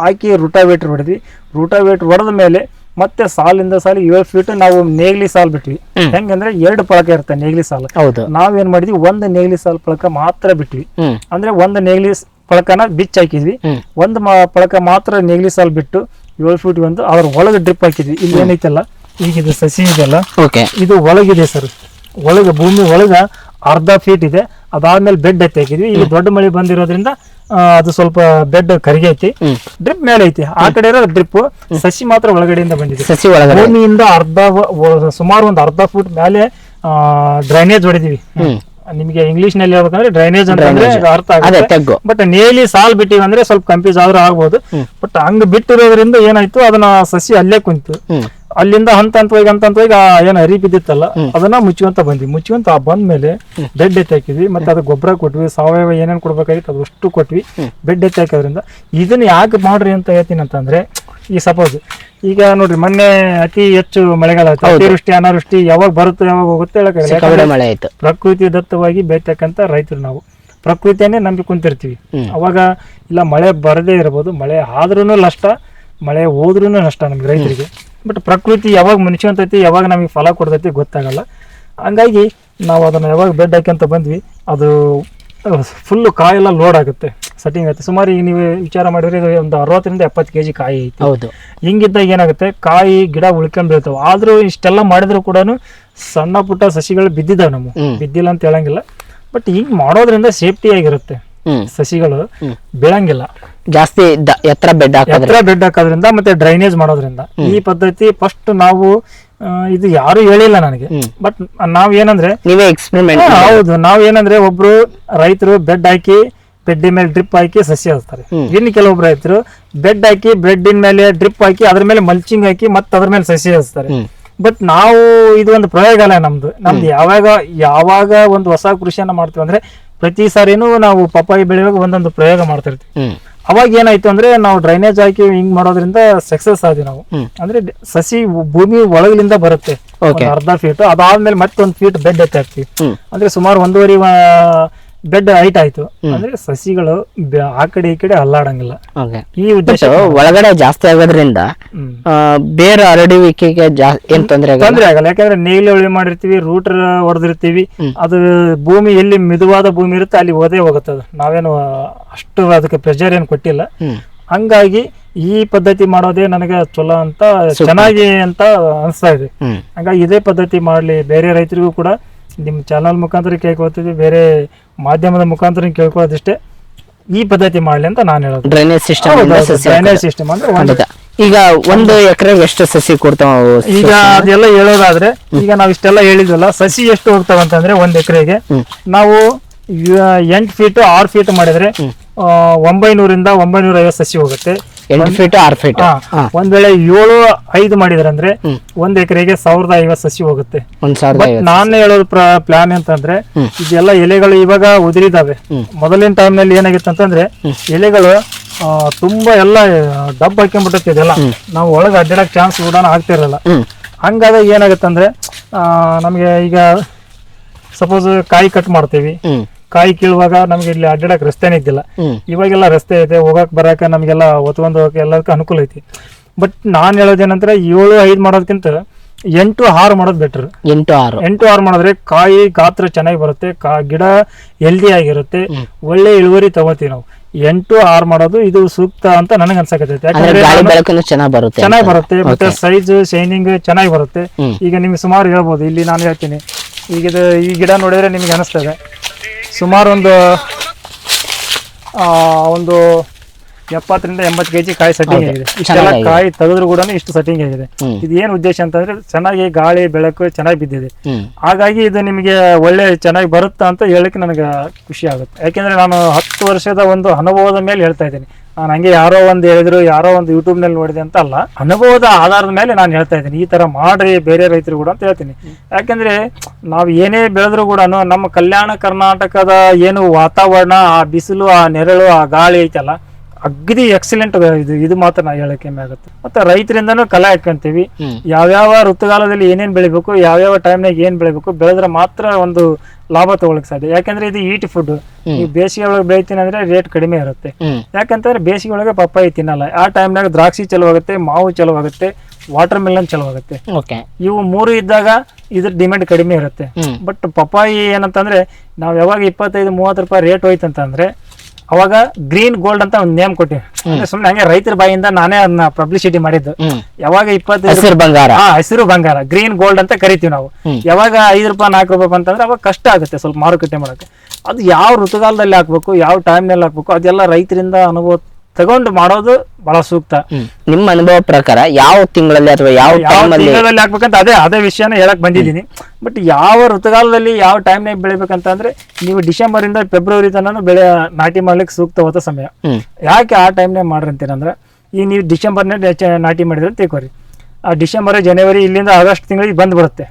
ಹಾಕಿ ರೂಟಾವೇಟ್ರ್ ಹೊಡೆದ್ವಿ. ರೂಟಾವೇಟ್ರ್ ಹೊಡೆದ ಮೇಲೆ ಮತ್ತೆ ಸಾಲಿಂದ ಸಾಲಿ 7 ಫೀಟ್ ನಾವು ನೇಗ್ಲಿ ಸಾಲ್ ಬಿಟ್ವಿ. ಹೆಂಗಂದ್ರೆ 2 ಪಳಕ ಇರುತ್ತೆ ನೇಗ್ಲಿ ಸಾಲು. ನಾವೇನ್ ಮಾಡಿದ್ವಿ, 1 ನೇಗ್ಲಿ ಸಾಲ್ ಪಳಕ ಮಾತ್ರ ಬಿಟ್ವಿ. ಅಂದ್ರೆ 1 ನೇಗ್ಲಿ ಪಳಕನ ಬಿಚ್ಚ ಹಾಕಿದ್ವಿ, 1 ಪಳಕ ಮಾತ್ರ ನೇಗ್ಲಿ ಸಾಲ್ ಬಿಟ್ಟು 7 ಫೀಟ್ ಒಂದು ಅದ್ರ ಒಳಗೆ ಡ್ರಿಪ್ ಹಾಕಿದ್ವಿ. ಇಲ್ಲಿ ಏನೈತಲ್ಲ, ಈಗ ಇದು ಸಸಿ ಇದೆಲ್ಲ, ಇದು ಒಳಗಿದೆ ಸರ್, ಒಳಗೆ ಭೂಮಿ ಒಳಗ ಅರ್ಧ ಫೀಟ್ ಇದೆ. ಅದಾದ್ಮೇಲೆ ಬೆಡ್ ಎತ್ತಿ ಹಾಕಿದ್ವಿ. ಈಗ ದೊಡ್ಡ ಮಳೆ ಬಂದಿರೋದ್ರಿಂದ ಅದು ಸ್ವಲ್ಪ ಬೆಡ್ ಕರಿಗೈತಿ, ಡ್ರಿಪ್ ಮೇಲೆ ಐತಿ. ಆ ಕಡೆ ಇರೋ ಡ್ರಿಪ್, ಸಸಿ ಮಾತ್ರ ಒಳಗಡೆಯಿಂದ ಬಂದಿದೆ. ಭೂಮಿಯಿಂದ ಸುಮಾರು ಒಂದು ಅರ್ಧ ಫೂಟ್ ಮೇಲೆ ಡ್ರೈನೇಜ್ ಹೊಡಿದೀವಿ. ನಿಮಗೆ ಇಂಗ್ಲಿಷ್ ನಲ್ಲಿ ಹೇಳ್ಬೇಕಂದ್ರೆ ಡ್ರೈನೇಜ್ ಅಂತಂದ್ರೆ ಅರ್ಥ ಆಗುತ್ತೆ. ಬಟ್ ನೇಲಿ ಸಾಲ್ ಬಿಟ್ಟಿವಿ ಅಂದ್ರೆ ಸ್ವಲ್ಪ ಕನ್ಫ್ಯೂಸ್ ಆದ್ರೂ ಆಗ್ಬೋದು. ಬಟ್ ಹಂಗ ಬಿಟ್ಟಿರೋದ್ರಿಂದ ಏನಾಯ್ತು, ಅದನ್ನ ಸಸಿ ಅಲ್ಲೇ ಕುಂತು ಅಲ್ಲಿಂದ ಹಂತವಾಗಿ ಏನು ಹರಿ ಬಿದ್ದಿತ್ತಲ್ಲ ಅದನ್ನ ಮುಚ್ಕೊಂತ ಬಂದ್ಮೇಲೆ ಬೆಡ್ ಎತ್ತಿ ಹಾಕಿದ್ವಿ. ಮತ್ತೆ ಅದಕ್ಕೆ ಗೊಬ್ಬರ ಕೊಟ್ವಿ, ಸಾವಯವ ಏನೇನ್ ಕೊಡ್ಬೇಕಾಗಿತ್ತು ಅದಷ್ಟು ಕೊಟ್ವಿ. ಬೆಡ್ ಎತ್ತಿ ಹಾಕೋದ್ರಿಂದ ಇದನ್ನ ಯಾಕೆ ಮಾಡ್ರಿ ಅಂತ ಹೇಳ್ತೀನಿ ಅಂತಂದ್ರೆ, ಈ ಸಪೋಸ್ ಈಗ ನೋಡ್ರಿ, ಮೊನ್ನೆ ಅತಿ ಹೆಚ್ಚು ಮಳೆಗಾಲ ಆಯ್ತು, ಅತಿವೃಷ್ಟಿ ಅನಾವೃಷ್ಟಿ ಯಾವಾಗ ಬರುತ್ತೆ ಯಾವಾಗ ಹೋಗುತ್ತೆ ಹೇಳಕ್ಕಾಗಲ್ಲ. ಪ್ರಕೃತಿ ದತ್ತವಾಗಿ ಬೆಳಿತಕ್ಕಂತ ರೈತರು ನಾವು ಪ್ರಕೃತಿಯನ್ನೇ ನಂಬಿ ಕುಂತಿರ್ತೀವಿ. ಅವಾಗ ಇಲ್ಲ ಮಳೆ ಬರದೇ ಇರಬಹುದು, ಮಳೆ ಆದ್ರೂ ನಷ್ಟ, ಮಳೆ ಹೋದ್ರೂ ನಷ್ಟ ನಮ್ಗೆ ರೈತರಿಗೆ. ಬಟ್ ಪ್ರಕೃತಿ ಯಾವಾಗ ಮುನ್ಸ್ಕೊಂತೈತಿ, ಯಾವಾಗ ನಮಗೆ ಫಲ ಕೊಡ್ತೈತಿ ಗೊತ್ತಾಗಲ್ಲ. ಹಂಗಾಗಿ ನಾವು ಅದನ್ನ ಯಾವಾಗ ಬೆಡ್ ಹಾಕಂತ ಬಂದ್ವಿ, ಅದು ಫುಲ್ಲು ಕಾಯೆಲ್ಲ ಲೋಡ್ ಆಗುತ್ತೆ, ಸೆಟ್ಟಿಂಗ್ ಆಗುತ್ತೆ. ಸುಮಾರು ಈಗ ನೀವು ವಿಚಾರ ಮಾಡಿದ್ರೆ ಒಂದು 60 ರಿಂದ 70 kg ಕಾಯಿ ಐತಿ. ಹಿಂಗಿದ್ದಾಗ ಏನಾಗುತ್ತೆ, ಕಾಯಿ ಗಿಡ ಉಳ್ಕೊಂಡ್ ಬೀಳ್ತಾವ. ಆದ್ರೂ ಇಷ್ಟೆಲ್ಲ ಮಾಡಿದ್ರು ಕೂಡ ಸಣ್ಣ ಪುಟ್ಟ ಸಸಿಗಳು ಬಿದ್ದಿದ್ದಾವೆ, ನಮ್ಮ ಬಿದ್ದಿಲ್ಲ ಅಂತ ಹೇಳಂಗಿಲ್ಲ. ಬಟ್ ಹಿಂಗ್ ಮಾಡೋದ್ರಿಂದ ಸೇಫ್ಟಿ ಆಗಿರುತ್ತೆ, ಸಸಿಗಳು ಬೀಳಂಗಿಲ್ಲ. ಜಾಸ್ತಿ ಎತ್ತರ ಬೆಡ್ ಹಾಕೋದ್ರಿಂದ ಮತ್ತೆ ಡ್ರೈನೇಜ್ ಮಾಡೋದ್ರಿಂದ ಈ ಪದ್ಧತಿ ಫಸ್ಟ್ ನಾವು ಇದು ಯಾರು ಹೇಳಿಲ್ಲ ನನಗೆ. ಬಟ್ ನಾವೇನಂದ್ರೆ ಹೌದು, ನಾವೇನಂದ್ರೆ ಒಬ್ರು ರೈತರು ಬೆಡ್ ಹಾಕಿ ಬೆಡ್ಡಿನ ಮೇಲೆ ಡ್ರಿಪ್ ಹಾಕಿ ಸಸಿ ಹಚ್ತಾರೆ. ಇನ್ನು ಕೆಲವೊಬ್ರು ರೈತರು ಬೆಡ್ ಹಾಕಿ ಬೆಡ್ಡಿನ ಮೇಲೆ ಡ್ರಿಪ್ ಹಾಕಿ ಅದ್ರ ಮೇಲೆ ಮಲ್ಚಿಂಗ್ ಹಾಕಿ ಮತ್ತೆ ಅದ್ರ ಮೇಲೆ ಸಸಿ ಹಚ್ತಾರೆ. ಬಟ್ ನಾವು ಇದು ಒಂದು ಪ್ರಯೋಗಾಲಯ ನಮ್ದು ಯಾವಾಗ ಒಂದು ಹೊಸ ಕೃಷಿಯನ್ನ ಮಾಡ್ತೀವಿ ಅಂದ್ರೆ ಪ್ರತಿ ಸಾರಿನೂ ನಾವು ಪಪ್ಪಾಯಿ ಬೆಳೆಯುವಾಗ ಒಂದೊಂದು ಪ್ರಯೋಗ ಮಾಡ್ತಿರ್ತೀವಿ. ಅವಾಗ ಏನಾಯ್ತು ಅಂದ್ರೆ, ನಾವು ಡ್ರೈನೇಜ್ ಹಾಕಿ ಹಿಂಗ್ ಮಾಡೋದ್ರಿಂದ ಸಕ್ಸಸ್ ಆದ್ವಿ ನಾವು. ಅಂದ್ರೆ ಸಸಿ ಭೂಮಿ ಒಳಗಿನಿಂದ ಬರುತ್ತೆ ಅರ್ಧ ಫೀಟ್, ಅದಾದ್ಮೇಲೆ ಮತ್ತೆ 1 ಫೀಟ್ ಬೆಡ್ ಎತ್ತಿ ಹಾಕ್ತಿವಿ. ಅಂದ್ರೆ ಸುಮಾರು 1.5 ಬೆಡ್ ಹೈಟ್ ಆಯ್ತು ಅಂದ್ರೆ ಸಸಿಗಳು ಆ ಕಡೆ ಈ ಕಡೆ ಅಲ್ಲಾಡಂಗಿಲ್ಲ. ಈ ಉದ್ದೇಶ ಒಳಗಡೆ ಜಾಸ್ತಿ ಆಗೋದ್ರಿಂದ ಬೇರೆ ಹರಡುವಿಕೆಗೆ ಏನ್ ತೊಂದರೆ ಆಗಲ್ಲ. ಯಾಕಂದ್ರೆ ನೇಗಿಲು ಉಳಿ ಮಾಡಿರ್ತೀವಿ, ರೂಟರ್ ಹೊಡೆದಿರ್ತೀವಿ, ಅದು ಭೂಮಿ ಎಲ್ಲಿ ಮಿದುವಾದ ಭೂಮಿ ಇರುತ್ತೆ ಅಲ್ಲಿ ಓದೇ ಹೋಗುತ್ತದೆ. ನಾವೇನು ಅಷ್ಟು ಅದಕ್ಕೆ ಪ್ರೆಷರ್ ಏನು ಕೊಟ್ಟಿಲ್ಲ. ಹಂಗಾಗಿ ಈ ಪದ್ಧತಿ ಮಾಡೋದೇ ನನಗೆ ಚಲೋ ಅಂತ ಚೆನ್ನಾಗಿ ಅಂತ ಅನಿಸ್ತಾ ಇದೆ. ಹಂಗಾಗಿ ಇದೇ ಪದ್ಧತಿ ಮಾಡಲಿ, ಬೇರೆ ರೈತರಿಗೂ ಕೂಡ ನಿಮ್ಮ ಚಾನಲ್ ಮುಖಾಂತರ ಕೇಳ್ಕೊಳ್ತೀವಿ, ಬೇರೆ ಮಾಧ್ಯಮದ ಮುಖಾಂತರ ಕೇಳ್ಕೊಳ್ಳೋದಿಷ್ಟೇ, ಈ ಪದ್ಧತಿ ಮಾಡಲಿ ಅಂತ ನಾನು ಹೇಳೋದು. ಡ್ರೈನೇಜ್ ಸಿಸ್ಟಮ್ ಡ್ರೈನೇಜ್ ಸಿಸ್ಟಮ್ ಅಂದ್ರೆ ಈಗ 1 ಎಕರೆಗೆ ಎಷ್ಟು ಸಸಿ ಕೊಡ್ತಾವ? ಈಗ ಅದೆಲ್ಲ ಹೇಳೋದಾದ್ರೆ ಈಗ ನಾವ್ ಇಷ್ಟೆಲ್ಲ ಹೇಳಿದ್ವಲ್ಲ, ಸಸಿ ಎಷ್ಟು ಹೋಗ್ತಾವ ಅಂತಂದ್ರೆ 1 ಎಕರೆಗೆ ನಾವು 8 ಫೀಟ್ 6 ಫೀಟ್ ಮಾಡಿದ್ರೆ 900ರಿಂದ 950 ಸಸಿ ಹೋಗುತ್ತೆ. 8 ಫೀಟ್ 6 ಫೀಟ್. ಒಂದ್ ವೇಳೆ 7-5 ಮಾಡಿದ್ರೆ ಅಂದ್ರೆ 1 ಎಕರೆಗೆ 1050 ಸಸಿ ಹೋಗುತ್ತೆ. ನಾನು ಹೇಳೋದು ಪ್ಲಾನ್ ಅಂತಂದ್ರೆ ಇದೆಲ್ಲ ಎಲೆಗಳು ಇವಾಗ ಉದುರಿದಾವೆ. ಮೊದಲಿನ ಟೈಮ್ ನಲ್ಲಿ ಏನಾಗಿತ್ತು ಅಂತಂದ್ರೆ ಎಲೆಗಳು ತುಂಬಾ ಎಲ್ಲ ಡಬ್ ಹಾಕೊಂಡ್ಬಿಟ್ಟೈತೆ. ಇದೆಲ್ಲ ನಾವು ಒಳಗೆ ಅಡ್ಡಾಡಕ್ ಚಾನ್ಸ್ ಕೂಡ ಆಗ್ತಿರಲ್ಲ. ಹಂಗಾದಾಗ ಏನಾಗುತ್ತಂದ್ರೆ ನಮ್ಗೆ ಈಗ ಸಪೋಸ್ ಕಾಯಿ ಕಟ್ ಮಾಡ್ತೀವಿ, ಕಾಯಿ ಕೀಳುವಾಗ ನಮ್ಗೆ ಇಲ್ಲಿ ಅಡ್ಡಾಡಕ್ ರಸ್ತೆನೇ ಇದ್ದಿಲ್ಲ. ಇವಾಗೆಲ್ಲ ರಸ್ತೆ ಇದೆ, ಹೋಗಕ್ ಬರಕ ನಮ್ಗೆಲ್ಲ ಹೊತ್ಕೊಂಡ್ ಹೋಗಕ್ಕೆ ಎಲ್ಲದಕ್ಕೂ ಅನುಕೂಲ ಐತಿ. ಬಟ್ ನಾನ್ ಹೇಳೋದೇನಂದ್ರೆ 7-5 ಮಾಡೋದಕ್ಕಿಂತ 8-6 ಮಾಡೋದು ಬೆಟರ್. 8-6 ಮಾಡಿದ್ರೆ ಕಾಯಿ ಗಾತ್ರ ಚೆನ್ನಾಗಿ ಬರುತ್ತೆ, ಗಿಡ ಹೆಲ್ದಿ ಆಗಿರುತ್ತೆ, ಒಳ್ಳೆ ಇಳುವರಿ ತಗೋತೀವಿ ನಾವು. 8-6 ಮಾಡೋದು ಇದು ಸೂಕ್ತ ಅಂತ ನನಗೆ ಅನ್ಸಕತ್ತೈತೆ. ಯಾಕಂದ್ರೆ ಚೆನ್ನಾಗಿ ಬರುತ್ತೆ, ಮತ್ತೆ ಸೈಜ್ ಶೈನಿಂಗ್ ಚೆನ್ನಾಗಿ ಬರುತ್ತೆ. ಈಗ ನಿಮ್ಗೆ ಸುಮಾರು ಹೇಳ್ಬೋದು, ಇಲ್ಲಿ ನಾನು ಹೇಳ್ತೀನಿ, ಈಗ ಈ ಗಿಡ ನೋಡಿದ್ರೆ ನಿಮ್ಗೆ ಅನಿಸ್ತದೆ ಸುಮಾರು ಒಂದು 70-80 kg ಕಾಯಿ ಸೆಟ್ಟಿಂಗ್ ಆಗಿದೆ. ಇಷ್ಟೆಲ್ಲ ಕಾಯಿ ತೆಗೆದ್ರು ಕೂಡ ಇಷ್ಟು ಸೆಟ್ಟಿಂಗ್ ಆಗಿದೆ. ಇದು ಏನ್ ಉದ್ದೇಶ ಅಂತಂದ್ರೆ ಚೆನ್ನಾಗಿ ಗಾಳಿ ಬೆಳಕು ಚೆನ್ನಾಗಿ ಬಿದ್ದಿದೆ, ಹಾಗಾಗಿ ಇದು ನಿಮಗೆ ಒಳ್ಳೆ ಚೆನ್ನಾಗಿ ಬರುತ್ತಾ ಅಂತ ಹೇಳಕ್ಕೆ ನನಗೆ ಖುಷಿ ಆಗುತ್ತೆ. ಯಾಕೆಂದ್ರೆ ನಾನು 10 ವರ್ಷದ ಒಂದು ಅನುಭವದ ಮೇಲೆ ಹೇಳ್ತಾ ಇದ್ದೀನಿ. ನಾನು ಹಂಗೆ ಯಾರೋ ಒಂದು ಹೇಳಿದ್ರು, ಯಾರೋ ಒಂದು ಯೂಟ್ಯೂಬ್ ನಲ್ಲಿ ನೋಡಿದೆ ಅಂತ ಅಲ್ಲ, ಅನುಭವದ ಆಧಾರದ ಮೇಲೆ ನಾನು ಹೇಳ್ತಾ ಇದ್ದೀನಿ. ಈ ತರ ಮಾಡ್ರಿ ಬೇರೆ ರೈತರು ಕೂಡ ಅಂತ ಹೇಳ್ತೀನಿ. ಯಾಕಂದ್ರೆ ನಾವು ಏನೇ ಬೆಳೆದ್ರು ಕೂಡ ನಮ್ಮ ಕಲ್ಯಾಣ ಕರ್ನಾಟಕದ ಏನು ವಾತಾವರಣ, ಆ ಬಿಸಿಲು, ಆ ನೆರಳು, ಆ ಗಾಳಿ ಐತಲ್ಲ, ಅಗ್ದಿ ಎಕ್ಸಲೆಂಟ್ ಇದು ಮಾತ್ರ ನಾ ಹೇಳಕ್ಕೆ ಆಗುತ್ತೆ. ಮತ್ತೆ ರೈತರಿಂದನೂ ಕಲೆ ಹಾಕೊಂತೀವಿ, ಯಾವ್ಯಾವ ಋತುಕಾಲದಲ್ಲಿ ಏನೇನ್ ಬೆಳಿಬೇಕು, ಯಾವ್ಯಾವ ಟೈಮ್ನಾಗ ಏನ್ ಬೆಳಿಬೇಕು, ಬೆಳೆದ್ರೆ ಮಾತ್ರ ಒಂದು ಲಾಭ ತಗೊಳಕ್ ಸಾಧ್ಯ. ಯಾಕಂದ್ರೆ ಇದು ಈಟ್ ಫುಡ್. ನೀವು ಬೇಸಿಗೆ ಒಳಗೆ ಬೆಳಿತೀನಿ ಅಂದ್ರೆ ರೇಟ್ ಕಡಿಮೆ ಇರುತ್ತೆ. ಯಾಕಂತಂದ್ರೆ ಬೇಸಿಗೆ ಒಳಗೆ ಪಪ್ಪಾಯಿ ತಿನ್ನಲ್ಲ. ಆ ಟೈಮ್ನಾಗ ದ್ರಾಕ್ಷಿ ಚಲೋವಾಗುತ್ತೆ, ಮಾವು ಚಲೋವಾಗುತ್ತೆ, ವಾಟರ್ ಮೆಲನ್ ಚಲೋವಾಗುತ್ತೆ. ಇವು 3 ಇದ್ದಾಗ ಇದ್ರ ಡಿಮ್ಯಾಂಡ್ ಕಡಿಮೆ ಇರುತ್ತೆ. ಬಟ್ ಪಪ್ಪಾಯಿ ಏನಂತಂದ್ರೆ ನಾವ್ ಯಾವಾಗ 25-30 ರೂಪಾಯಿ ರೇಟ್ ಹೋಯ್ತಂತಂದ್ರೆ ಅವಾಗ ಗ್ರೀನ್ ಗೋಲ್ಡ್ ಅಂತ ಒಂದು ನೇಮ್ ಕೊಟ್ಟಿವಿ. ಸುಮ್ನೆ ಹಂಗೆ ರೈತರ ಬಾಯಿಂದ ನಾನೇ ಅದನ್ನ ಪಬ್ಲಿಸಿಟಿ ಮಾಡಿದ್ದು. ಯಾವಾಗ 25 ಬಂಗಾರ, ಹಸಿರು ಬಂಗಾರ, ಗ್ರೀನ್ ಗೋಲ್ಡ್ ಅಂತ ಕರಿತೀವಿ ನಾವು. ಯಾವಾಗ 5 ರೂಪಾಯಿ 4 ರೂಪಾಯಿ ಅಂತಂದ್ರೆ ಅವಾಗ ಕಷ್ಟ ಆಗುತ್ತೆ ಸ್ವಲ್ಪ ಮಾರುಕಟ್ಟೆ ಮಾಡಕ್ಕೆ. ಅದು ಯಾವ ಋತುಕಾಲದಲ್ಲಿ ಹಾಕ್ಬೇಕು, ಯಾವ ಟೈಮ್ ನಲ್ಲಿ ಹಾಕ್ಬೇಕು, ಅದೆಲ್ಲ ರೈತರಿಂದ ಅನುಭವ ತಗೊಂಡು ಮಾಡೋದು ಬಹಳ ಸೂಕ್ತ. ನಿಮ್ಮ ಅನುಭವ ಪ್ರಕಾರ ಯಾವ ತಿಂಗಳಲ್ಲಿ ಅಥವಾ ಯಾವ ತಿಂಗಳಲ್ಲಿ ಹಾಕ್ಬೇಕಂತ ಅದೇ ವಿಷಯನ ಹೇಳಕ್ ಬಂದಿದ್ದೀನಿ. ಬಟ್ ಯಾವ ಋತುಕಾಲದಲ್ಲಿ ಯಾವ ಟೈಮ್ನಾಗ ಬೆಳಿಬೇಕಂತ ಅಂದ್ರೆ ನೀವು ಡಿಸೆಂಬರ್ ಇಂದ ಫೆಬ್ರವರಿ ತನಕ ಬೆಳೆ ನಾಟಿ ಮಾಡ್ಲಿಕ್ಕೆ ಸೂಕ್ತವಾದ ಸಮಯ. ಯಾಕೆ ಆ ಟೈಮ್ನಾಗ ಮಾಡ್ರಿ ಅಂತೀರಂದ್ರೆ, ಈಗ ನೀವು ಡಿಸೆಂಬರ್ನ ನಾಟಿ ಮಾಡಿದ್ರೆ ತಿಳ್ಕೊರಿ, ಆ ಡಿಸೆಂಬರ್ ಜನವರಿ ಇಲ್ಲಿಂದ ಆಗಸ್ಟ್ ತಿಂಗಳಿಗೆ ಬಂದ್ಬಿಡುತ್ತೆ.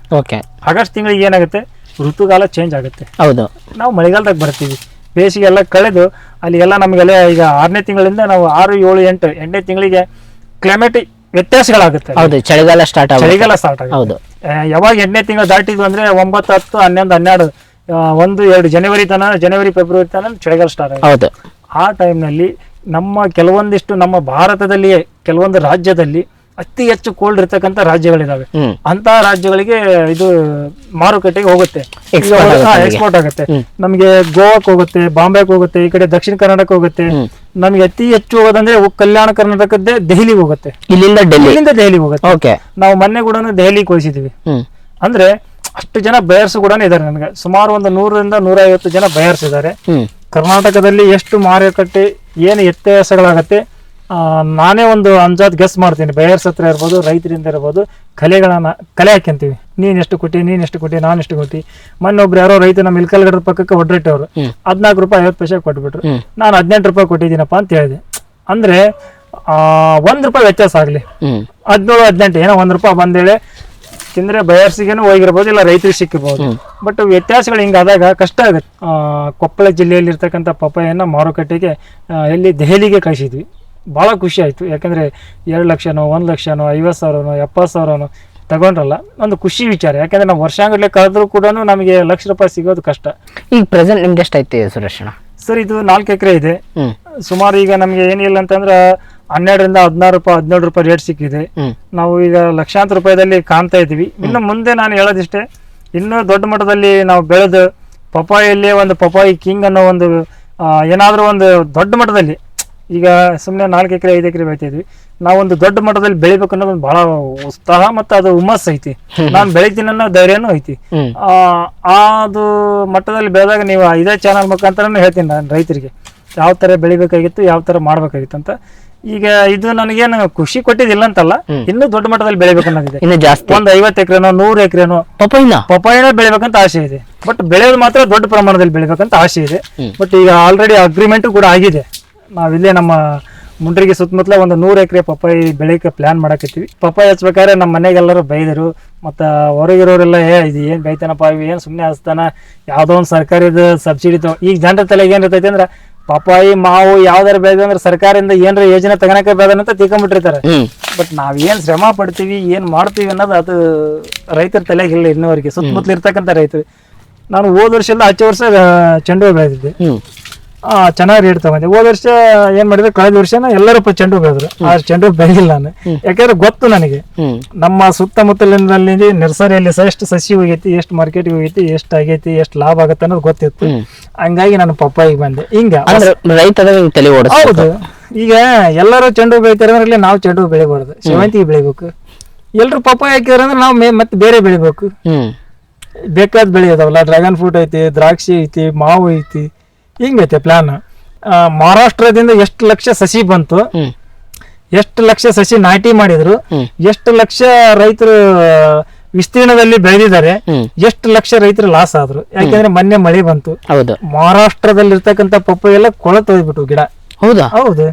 ಆಗಸ್ಟ್ ತಿಂಗಳಿಗೆ ಏನಾಗುತ್ತೆ, ಋತುಕಾಲ ಚೇಂಜ್ ಆಗುತ್ತೆ. ಹೌದು, ನಾವು ಮಳೆಗಾಲದಾಗ ಬರ್ತೀವಿ, ಬೇಸಿಗೆ ಎಲ್ಲ ಕಳೆದು ಅಲ್ಲಿ ಎಲ್ಲ ನಮಗೆಲ್ಲ ಈಗ 6ನೇ ತಿಂಗಳಿಂದ ನಾವು 6, 7, 8 8ನೇ ತಿಂಗಳಿಗೆ ಕ್ಲೈಮೇಟ್ ವ್ಯತ್ಯಾಸಗಳಾಗುತ್ತೆ. ಚಳಿಗಾಲ ಸ್ಟಾರ್ಟ್ ಆಗುತ್ತೆ. ಯಾವಾಗ 8ನೇ ತಿಂಗಳು ದಾಟಿದ್ವು ಅಂದ್ರೆ 9, 10, 11, 12, 1, 2 ಜನವರಿ ಫೆಬ್ರವರಿ ತನಕ ಚಳಿಗಾಲ ಸ್ಟಾರ್ಟ್ ಆಗುತ್ತೆ. ಆ ಟೈಮ್ನಲ್ಲಿ ನಮ್ಮ ಕೆಲವೊಂದಿಷ್ಟು ನಮ್ಮ ಭಾರತದಲ್ಲಿಯೇ ಕೆಲವೊಂದು ರಾಜ್ಯದಲ್ಲಿ ಅತಿ ಹೆಚ್ಚು ಕೋಲ್ಡ್ ಇರ್ತಕ್ಕಂಥ ರಾಜ್ಯಗಳಿದಾವೆ. ಅಂತ ರಾಜ್ಯಗಳಿಗೆ ಇದು ಮಾರುಕಟ್ಟೆಗೆ ಹೋಗುತ್ತೆ, ಎಕ್ಸ್ಪೋರ್ಟ್ ಆಗುತ್ತೆ. ನಮ್ಗೆ ಗೋವಾಕ್ ಹೋಗುತ್ತೆ, ಬಾಂಬೆಗೆ ಹೋಗುತ್ತೆ, ಈ ಕಡೆ ದಕ್ಷಿಣ ಕರ್ನಾಟಕ ಹೋಗುತ್ತೆ. ನಮ್ಗೆ ಅತಿ ಹೆಚ್ಚು ಹೋಗೋದಂದ್ರೆ ಕಲ್ಯಾಣ ಕರ್ನಾಟಕದ್ದೇ ದೆಹಲಿಗೆ ಹೋಗುತ್ತೆ, ಇಲ್ಲಿಂದ ದೆಹಲಿಗೆ ಹೋಗುತ್ತೆ. ನಾವು ಮೊನ್ನೆ ಕೂಡ ದೆಹಲಿಗೆ ಕಳಿಸಿದ್ವಿ. ಅಂದ್ರೆ ಅಷ್ಟು ಜನ ಬಯರ್ಸ್ ಕೂಡ ಇದಾರೆ. ನನಗೆ ಸುಮಾರು ಒಂದು 100ರಿಂದ 150 ಜನ ಬಯರ್ಸ್ ಇದ್ದಾರೆ. ಕರ್ನಾಟಕದಲ್ಲಿ ಎಷ್ಟು ಮಾರುಕಟ್ಟೆ ಏನು ವ್ಯತ್ಯಾಸಗಳಾಗತ್ತೆ ನಾನೇ ಒಂದು ಅಂಜಾದ್ ಗೆಸ್ ಮಾಡ್ತೀನಿ. ಬಯರ್ಸ್ ಹತ್ರ ಇರ್ಬೋದು, ರೈತರಿಂದ ಇರ್ಬೋದು, ಕಲೆ ಹಾಕ್ಯಂತೀವಿ. ನೀನ್ ಎಷ್ಟು ಕೊಟ್ಟಿ, ನಾನು ಎಷ್ಟು ಕೊಟ್ಟಿ. ಮೊನ್ನೊಬ್ರು ಯಾರೋ ರೈತ ನಮ್ಮ ಇಲ್ಕಲ್ಗಡದ ಪಕ್ಕಕ್ಕೆ ಒಡ್ರೆಟ್ಟೆ ಅವರು 14 ರೂಪಾಯಿ 50 ಪೈಸೆ ಕೊಟ್ಬಿಟ್ರು. ನಾನು 18 ರೂಪಾಯಿ ಕೊಟ್ಟಿದ್ದೀನಪ್ಪ ಅಂತ ಹೇಳಿದೆ. ಅಂದ್ರೆ 1 ರೂಪಾಯಿ ವ್ಯತ್ಯಾಸ ಆಗ್ಲಿ, 17, 18 ಏನೋ 1 ರೂಪಾಯಿ ಬಂದೇಳೆ ತಿಂದ್ರೆ ಬಯರ್ಸಿಗೇನು ಹೋಗಿರ್ಬೋದು, ಇಲ್ಲ ರೈತರಿಗೆ ಸಿಕ್ಕಿರ್ಬೋದು. ಬಟ್ ವ್ಯತ್ಯಾಸಗಳು ಹಿಂಗಾದಾಗ ಕಷ್ಟ ಆಗುತ್ತೆ. ಕೊಪ್ಪಳ ಜಿಲ್ಲೆಯಲ್ಲಿ ಇರ್ತಕ್ಕಂಥ ಪಪ್ಪಾಯನ್ನ ಮಾರುಕಟ್ಟೆಗೆ ಎಲ್ಲಿ ದೆಹಲಿಗೆ ಕಳಿಸಿದ್ವಿ. ಭಾಳ ಖುಷಿ ಆಯಿತು. ಯಾಕಂದರೆ 2 ಲಕ್ಷನೋ 1 ಲಕ್ಷನೋ 50,000ನೋ 70,000ನೋ ತಗೊಂಡ್ರಲ್ಲ, ಒಂದು ಖುಷಿ ವಿಚಾರ. ಯಾಕಂದರೆ ನಾವು ವರ್ಷಾಂಗಟ್ಲೆ ಕಳೆದ್ರೂ ಕೂಡ ನಮಗೆ ಲಕ್ಷ ರೂಪಾಯಿ ಸಿಗೋದು ಕಷ್ಟ. ಈಗ ಪ್ರೆಸೆಂಟ್ ನಿಮ್ಗೆ ಎಷ್ಟೈತೆ ಸುರೇಶ್? ಸರ್, ಇದು 4 ಎಕರೆ ಇದೆ. ಸುಮಾರು ಈಗ ನಮಗೆ ಏನಿಲ್ಲ ಅಂತಂದ್ರೆ 12ರಿಂದ 16 ರೂಪಾಯಿ 17 ರೂಪಾಯಿ ರೇಟ್ ಸಿಕ್ಕಿದೆ. ನಾವು ಈಗ ಲಕ್ಷಾಂತರ ರೂಪಾಯಿದಲ್ಲಿ ಕಾಣ್ತಾ ಇದ್ದೀವಿ. ಇನ್ನು ಮುಂದೆ ನಾನು ಹೇಳೋದಿಷ್ಟೇ, ಇನ್ನೂ ದೊಡ್ಡ ಮಟ್ಟದಲ್ಲಿ ನಾವು ಬೆಳೆದು ಪಪ್ಪಾಯಲ್ಲಿ ಒಂದು ಪಪ್ಪಾಯಿ ಕಿಂಗ್ ಅನ್ನೋ ಒಂದು ಏನಾದರೂ ಒಂದು ದೊಡ್ಡ ಮಟ್ಟದಲ್ಲಿ ಈಗ ಸುಮ್ಮನೆ 4 ಎಕರೆ 5 ಎಕರೆ ಬೆಳಿತಿದ್ವಿ. ನಾವೊಂದು ದೊಡ್ಡ ಮಟ್ಟದಲ್ಲಿ ಬೆಳಿಬೇಕು ಅನ್ನೋದು ಒಂದು ಬಹಳ ಉತ್ಸಾಹ ಮತ್ತು ಅದು ಹುಮ್ಮಸ್ ಐತಿ. ನಾನು ಬೆಳಿತೀನಿ ಅನ್ನೋ ಧೈರ್ಯನೂ ಐತಿ. ಅದು ಮಟ್ಟದಲ್ಲಿ ಬೆಳೆದಾಗ ನೀವು ಇದೇ ಚಾನಲ್ ಮುಖಾಂತರ ಹೇಳ್ತೀನಿ ನಾನು ರೈತರಿಗೆ ಯಾವ ಥರ ಬೆಳಿಬೇಕಾಗಿತ್ತು, ಯಾವ ಥರ ಮಾಡ್ಬೇಕಾಗಿತ್ತು ಅಂತ. ಈಗ ಇದು ನನಗೇನು ಖುಷಿ ಕೊಟ್ಟಿದ್ದಿಲ್ಲ ಅಂತಲ್ಲ, ಇನ್ನೂ ದೊಡ್ಡ ಮಟ್ಟದಲ್ಲಿ ಬೆಳಿಬೇಕು ಅನ್ನೋದಿದೆ. ಇನ್ನು ಜಾಸ್ತಿ ಒಂದು 50 ಎಕರೆನೋ 100 ಎಕರೆನೋ ಪಪ್ಪಾಯಿನ ಬೆಳಿಬೇಕಂತ ಆಸೆ ಇದೆ. ಬಟ್ ಬೆಳೆಯೋದು ಮಾತ್ರ ದೊಡ್ಡ ಪ್ರಮಾಣದಲ್ಲಿ ಬೆಳಿಬೇಕಂತ ಆಸೆ ಇದೆ. ಬಟ್ ಈಗ ಆಲ್ರೆಡಿ ಅಗ್ರಿಮೆಂಟ್ ಕೂಡ ಆಗಿದೆ. ನಾವಿಲ್ಲೇ ನಮ್ಮ ಮುಂಡ್ರಿಗೆ ಸುತ್ತಮುತ್ತಲ ಒಂದು 100 ಎಕರೆ ಪಪ್ಪಾಯಿ ಬೆಳೆಯಕ್ಕೆ ಪ್ಲಾನ್ ಮಾಡಕತ್ತೀವಿ. ಪಪ್ಪಾಯಿ ಹಚ್ಬೇಕಾದ್ರೆ ನಮ್ಮ ಮನೆಗೆಲ್ಲರೂ ಬೈದರು. ಮತ್ತು ಹೊರಗಿರೋರೆಲ್ಲ ಇದು ಏನು ಬೈತಾನಪ್ಪ, ಇವು ಏನು ಸುಮ್ಮನೆ ಹಚ್ತಾನ, ಯಾವುದೋ ಒಂದು ಸರ್ಕಾರದ ಸಬ್ಸಿಡಿ ಈಗ ಜನರ ತಲೆಗೆ ಏನಿರ್ತೈತೆ ಅಂದ್ರೆ ಪಪ್ಪಾಯಿ ಮಾವು ಯಾವ್ದಾರು ಬೆಳೆದ ಅಂದ್ರೆ ಸರ್ಕಾರದಿಂದ ಏನಾರ ಯೋಜನೆ ತಗೊಳಕ್ಕೆ ಬೆಳೆದಂತ ತಿಳ್ಕೊಂಡ್ಬಿಟ್ಟಿರ್ತಾರೆ. ಬಟ್ ನಾವ್ ಏನ್ ಶ್ರಮ ಪಡ್ತೀವಿ, ಏನ್ ಮಾಡ್ತೀವಿ ಅನ್ನೋದು ಅದು ರೈತರ ತಲೆಗೆ ಇಲ್ಲ ಇನ್ನೂವರೆಗೆ, ಸುತ್ತಮುತ್ತಲು ಇರ್ತಕ್ಕಂಥ ರೈತರು. ನಾನು ಹೋದ ವರ್ಷ ಎಲ್ಲ 10 ವರ್ಷ ಚೆಂಡು ಹೂ ಬೆಳೆದಿದ್ದೆ, ಚೆನ್ನಾಗಿ ರೇಟ್ ತಗೊಂಡೆ. ಹೋದ ವರ್ಷ ಏನ್ ಮಾಡಿದ್ರೆ, ಕಳೆದ ವರ್ಷನ ಎಲ್ಲರೂ ಚೆಂಡು ಹೂ ಬೆಳೆದ್ರು. ಆ ಚೆಂಡು ಹೂ ಬೆಳೆದಿಲ್ಲ ನಾನು, ಯಾಕಂದ್ರೆ ಗೊತ್ತು ನನಗೆ ನಮ್ಮ ಸುತ್ತಮುತ್ತಲಿನಲ್ಲಿ ನರ್ಸರಿಯಲ್ಲಿ ಎಷ್ಟು ಸಸಿ ಹೋಗೈತಿ, ಎಷ್ಟು ಮಾರ್ಕೆಟ್ಗೆ ಹೋಗೈತಿ, ಎಷ್ಟು ಆಗೈತಿ, ಎಷ್ಟು ಲಾಭ ಆಗತ್ತೆ ಅನ್ನೋದು ಗೊತ್ತಿತ್ತು. ಹಂಗಾಗಿ ನಾನು ಪಪ್ಪಾಯಿಗೆ ಬಂದೆ. ಹಿಂಗ ಹೌದು, ಈಗ ಎಲ್ಲರೂ ಚೆಂಡು ಹೂ ಬೆಳಿತಾರೆ ಅಂದ್ರೆ ನಾವು ಚೆಂಡು ಹೂ ಬೆಳಿಬಾರ್ದು, ಸೇವಂತಿಗೆ ಬೆಳಿಬೇಕು. ಎಲ್ರು ಪಪ್ಪಾಯಿ ಹಾಕಿದಾರೆ ಅಂದ್ರೆ ನಾವು ಮತ್ತೆ ಬೇರೆ ಬೆಳಿಬೇಕು. ಬೇಕಾದ ಬೆಳೆ ಅದಾವಲ್ಲ, ಡ್ರ್ಯಾಗನ್ ಫ್ರೂಟ್ ಐತಿ, ದ್ರಾಕ್ಷಿ ಐತಿ, ಮಾವು ಐತಿ, ಹಿಂಗೈತೆ ಪ್ಲಾನ್. ಮಹಾರಾಷ್ಟ್ರದಿಂದ ಎಷ್ಟು ಲಕ್ಷ ಸಸಿ ಬಂತು, ಎಷ್ಟು ಲಕ್ಷ ಸಸಿ ನಾಟಿ ಮಾಡಿದ್ರು, ಎಷ್ಟು ಲಕ್ಷ ರೈತರು ವಿಸ್ತೀರ್ಣದಲ್ಲಿ ಬೆಳೆದಿದ್ದಾರೆ, ಎಷ್ಟು ಲಕ್ಷ ರೈತರು ಲಾಸ್ ಆದ್ರು. ಯಾಕೆಂದ್ರೆ ಮೊನ್ನೆ ಮಳೆ ಬಂತು, ಮಹಾರಾಷ್ಟ್ರದಲ್ಲಿ ಇರ್ತಕ್ಕಂಥ ಪಪ್ಪಾಯಿ ಎಲ್ಲ ಕೊಳತು ಹೋಗ್ಬಿಟ್ಟು ಗಿಡ. ಹೌದಾ? ಹೌದು,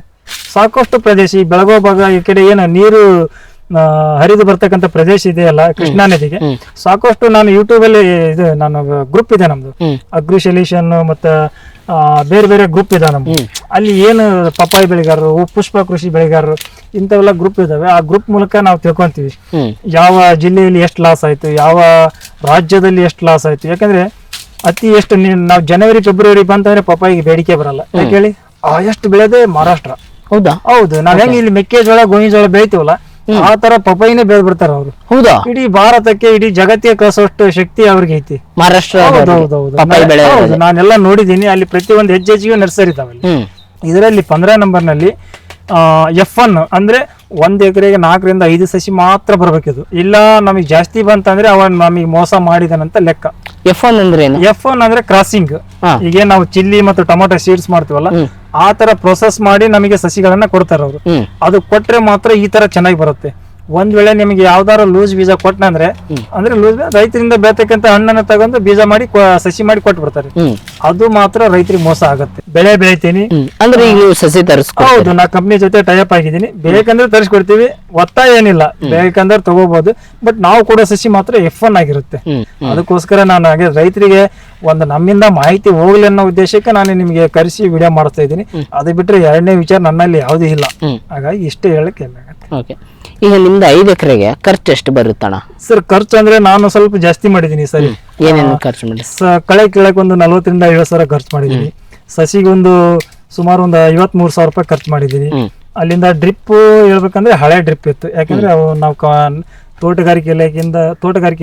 ಸಾಕಷ್ಟು ಪ್ರದೇಶ ಈ ಬೆಳಗಾವಿ ಭಾಗ ಈ ಕಡೆ ಏನು ನೀರು ಹರಿದು ಬರ್ತಕ್ಕಂಥ ಪ್ರದೇಶ ಇದೆಯಲ್ಲ ಕೃಷ್ಣಾ ನದಿಗೆ, ಸಾಕಷ್ಟು ನಾನು ಯೂಟ್ಯೂಬ್ ಅಲ್ಲಿ ಇದು ನಾನು ಗ್ರೂಪ್ ಇದೆ ನಮ್ದು, ಅಗ್ರಿ ಸೊಲ್ಯೂಷನ್ ಮತ್ತೆ ಬೇರೆ ಬೇರೆ ಗ್ರೂಪ್ ಇದೆ ನಮ್ದು. ಅಲ್ಲಿ ಏನು ಪಪ್ಪಾಯಿ ಬೆಳೆಗಾರರು, ಪುಷ್ಪ ಕೃಷಿ ಬೆಳೆಗಾರರು ಇಂಥವೆಲ್ಲ ಗ್ರೂಪ್ ಇದಾವೆ. ಆ ಗ್ರೂಪ್ ಮೂಲಕ ನಾವು ತಿಳ್ಕೊಂತೀವಿ ಯಾವ ಜಿಲ್ಲೆಯಲ್ಲಿ ಎಷ್ಟು ಲಾಸ್ ಆಯ್ತು, ಯಾವ ರಾಜ್ಯದಲ್ಲಿ ಎಷ್ಟು ಲಾಸ್ ಆಯ್ತು. ಯಾಕಂದ್ರೆ ಅತಿ ಎಷ್ಟು ನಾವು ಜನವರಿ ಫೆಬ್ರವರಿ ಬಂತಂದ್ರೆ ಪಪ್ಪಾಯಿಗೆ ಬೇಡಿಕೆ ಬರಲ್ಲ. ಯಾಕೆ ಹೇಳಿ, ಎಷ್ಟು ಬೆಳೆದೆ ಮಹಾರಾಷ್ಟ್ರ. ಹೌದಾ? ಹೌದು, ನಾವ್ ಹೆಂಗ್ ಇಲ್ಲಿ ಮೆಕ್ಕೆಜೋಳ ಗೋವಿನಜೋಳ ಬೆಳಿತೀವಲ್ಲ, ಆ ತರ ಪಪ್ಪಾಯಿನೇ ಬೆಳೆದ್ ಬಿಡ್ತಾರ ಅವ್ರು. ಹೌದಾ? ಇಡೀ ಭಾರತಕ್ಕೆ, ಇಡೀ ಜಗತ್ತಿಗೆ ಕಳಿಸೋಷ್ಟು ಶಕ್ತಿ ಅವ್ರಿಗೆ ಐತಿ ಮಹಾರಾಷ್ಟ್ರ. ನಾನೆಲ್ಲ ನೋಡಿದೀನಿ, ಅಲ್ಲಿ ಪ್ರತಿಯೊಂದು ಹೆಜ್ಜೆಗೂ ನರ್ಸರಿ ಇದಾವೆ. ಇದರಲ್ಲಿ 15 ನಂಬರ್ನಲ್ಲಿ F1 ಅಂದ್ರೆ 1 ಎಕರೆಗೆ 4 ರಿಂದ 5 ಸಸಿ ಮಾತ್ರ ಬರ್ಬೇಕಿದು. ಇಲ್ಲ ನಮಗ್ ಜಾಸ್ತಿ ಬಂತಂದ್ರೆ ಅವನ್ ನಮಗ್ ಮೋಸ ಮಾಡಿದಾನಂತ ಲೆಕ್ಕ. F1 ಅಂದ್ರೆ ಏನು? F1 ಅಂದ್ರೆ ಕ್ರಾಸಿಂಗ್. ಈಗ ನಾವು ಚಿಲ್ಲಿ ಮತ್ತು ಟೊಮೆಟೊ ಸೀಡ್ಸ್ ಮಾಡ್ತೀವಲ್ಲ, ಆ ತರ ಪ್ರೊಸೆಸ್ ಮಾಡಿ ನಮಗೆ ಸಸಿಗಳನ್ನ ಕೊಡ್ತಾರ ಅವರು. ಅದು ಕೊಟ್ರೆ ಮಾತ್ರ ಈ ತರ ಚೆನ್ನಾಗಿ ಬರುತ್ತೆ. ಒಂದ್ ವೇಳೆ ನಿಮಗೆ ಯಾವ್ದಾರ ಲೂಸ್ ಬೀಜ ಕೊಟ್ಟನಂದ್ರೆ, ಅಂದ್ರೆ ಲೂಸ್ ರೈತರಿಂದ ಬೆಳತಕ್ಕಂತ ಹಣ್ಣನ್ನ ತಗೊಂಡು ಬೀಜ ಮಾಡಿ ಸಸಿ ಮಾಡಿ ಕೊಟ್ಟು ಬಿಡ್ತಾರೆ. ಅದು ಮಾತ್ರ ರೈತರಿಗೆ ಮೋಸ ಆಗುತ್ತೆ. ಬೆಳೆ ಬೆಳಿತೀನಿ ಅಂದ್ರೆ ಈಗ ಸಸಿ ಹೌದು, ನಾ ಕಂಪ್ನಿ ಜೊತೆ ಟೈಅಪ್ ಆಗಿದ್ದೀನಿ. ಬೇಕಂದ್ರೆ ತರಿಸ್ಕೊಡ್ತೀವಿ, ಒತ್ತಾಯ ಏನಿಲ್ಲ, ಬೇಕಂದ್ರೆ ತಗೋಬಹುದು. ಬಟ್ ನಾವು ಕೂಡ ಸಸಿ ಮಾತ್ರ F1 ಆಗಿರುತ್ತೆ. ಅದಕ್ಕೋಸ್ಕರ ನಾನು ಹಾಗೆ ರೈತರಿಗೆ ಒಂದು ನಮ್ಮಿಂದ ಮಾಹಿತಿ ಹೋಗ್ಲಿ ಅನ್ನೋ ಉದ್ದೇಶಕ್ಕೆ ನಾನು ನಿಮ್ಗೆ ಕರೆಸಿ ವಿಡಿಯೋ ಮಾಡಿಸ್ತಾ ಇದ್ದೀನಿ. ಅದು ಬಿಟ್ರೆ ಎರಡನೇ ವಿಚಾರ ನನ್ನಲ್ಲಿ ಯಾವುದೂ ಇಲ್ಲ. ಹಾಗಾಗಿ ಇಷ್ಟೇ ಹೇಳಕ್ಕೆ ಏನಾಗುತ್ತೆ. ಈಗ ನಿಮ್ದು 5 ಎಕರೆಗೆ ಖರ್ಚು ಎಷ್ಟು ಬರುತ್ತಣ್ಣ? ಸರ್ ಖರ್ಚು ಅಂದ್ರೆ ನಾನು ಸ್ವಲ್ಪ ಜಾಸ್ತಿ ಮಾಡಿದೀನಿ ಸರಿ. ಏನೇನು ಖರ್ಚು ಮಾಡಿ? ಕಳೆ ಕೀಳಕ್ ಒಂದು 40 ರಿಂದ 50 ಸಾವಿರ ಖರ್ಚು ಮಾಡಿದೀನಿ. ಸಸಿಗೆ ಒಂದು ಸುಮಾರು ಒಂದು 53,000 ರೂಪಾಯಿ ಖರ್ಚು ಮಾಡಿದೀನಿ. ಅಲ್ಲಿಂದ ಡ್ರಿಪ್ ಹೇಳ್ಬೇಕಂದ್ರೆ ಹಳೆ ಡ್ರಿಪ್ ಇತ್ತು. ಯಾಕಂದ್ರೆ ಅವು ನಾವು ತೋಟಗಾರಿಕೆ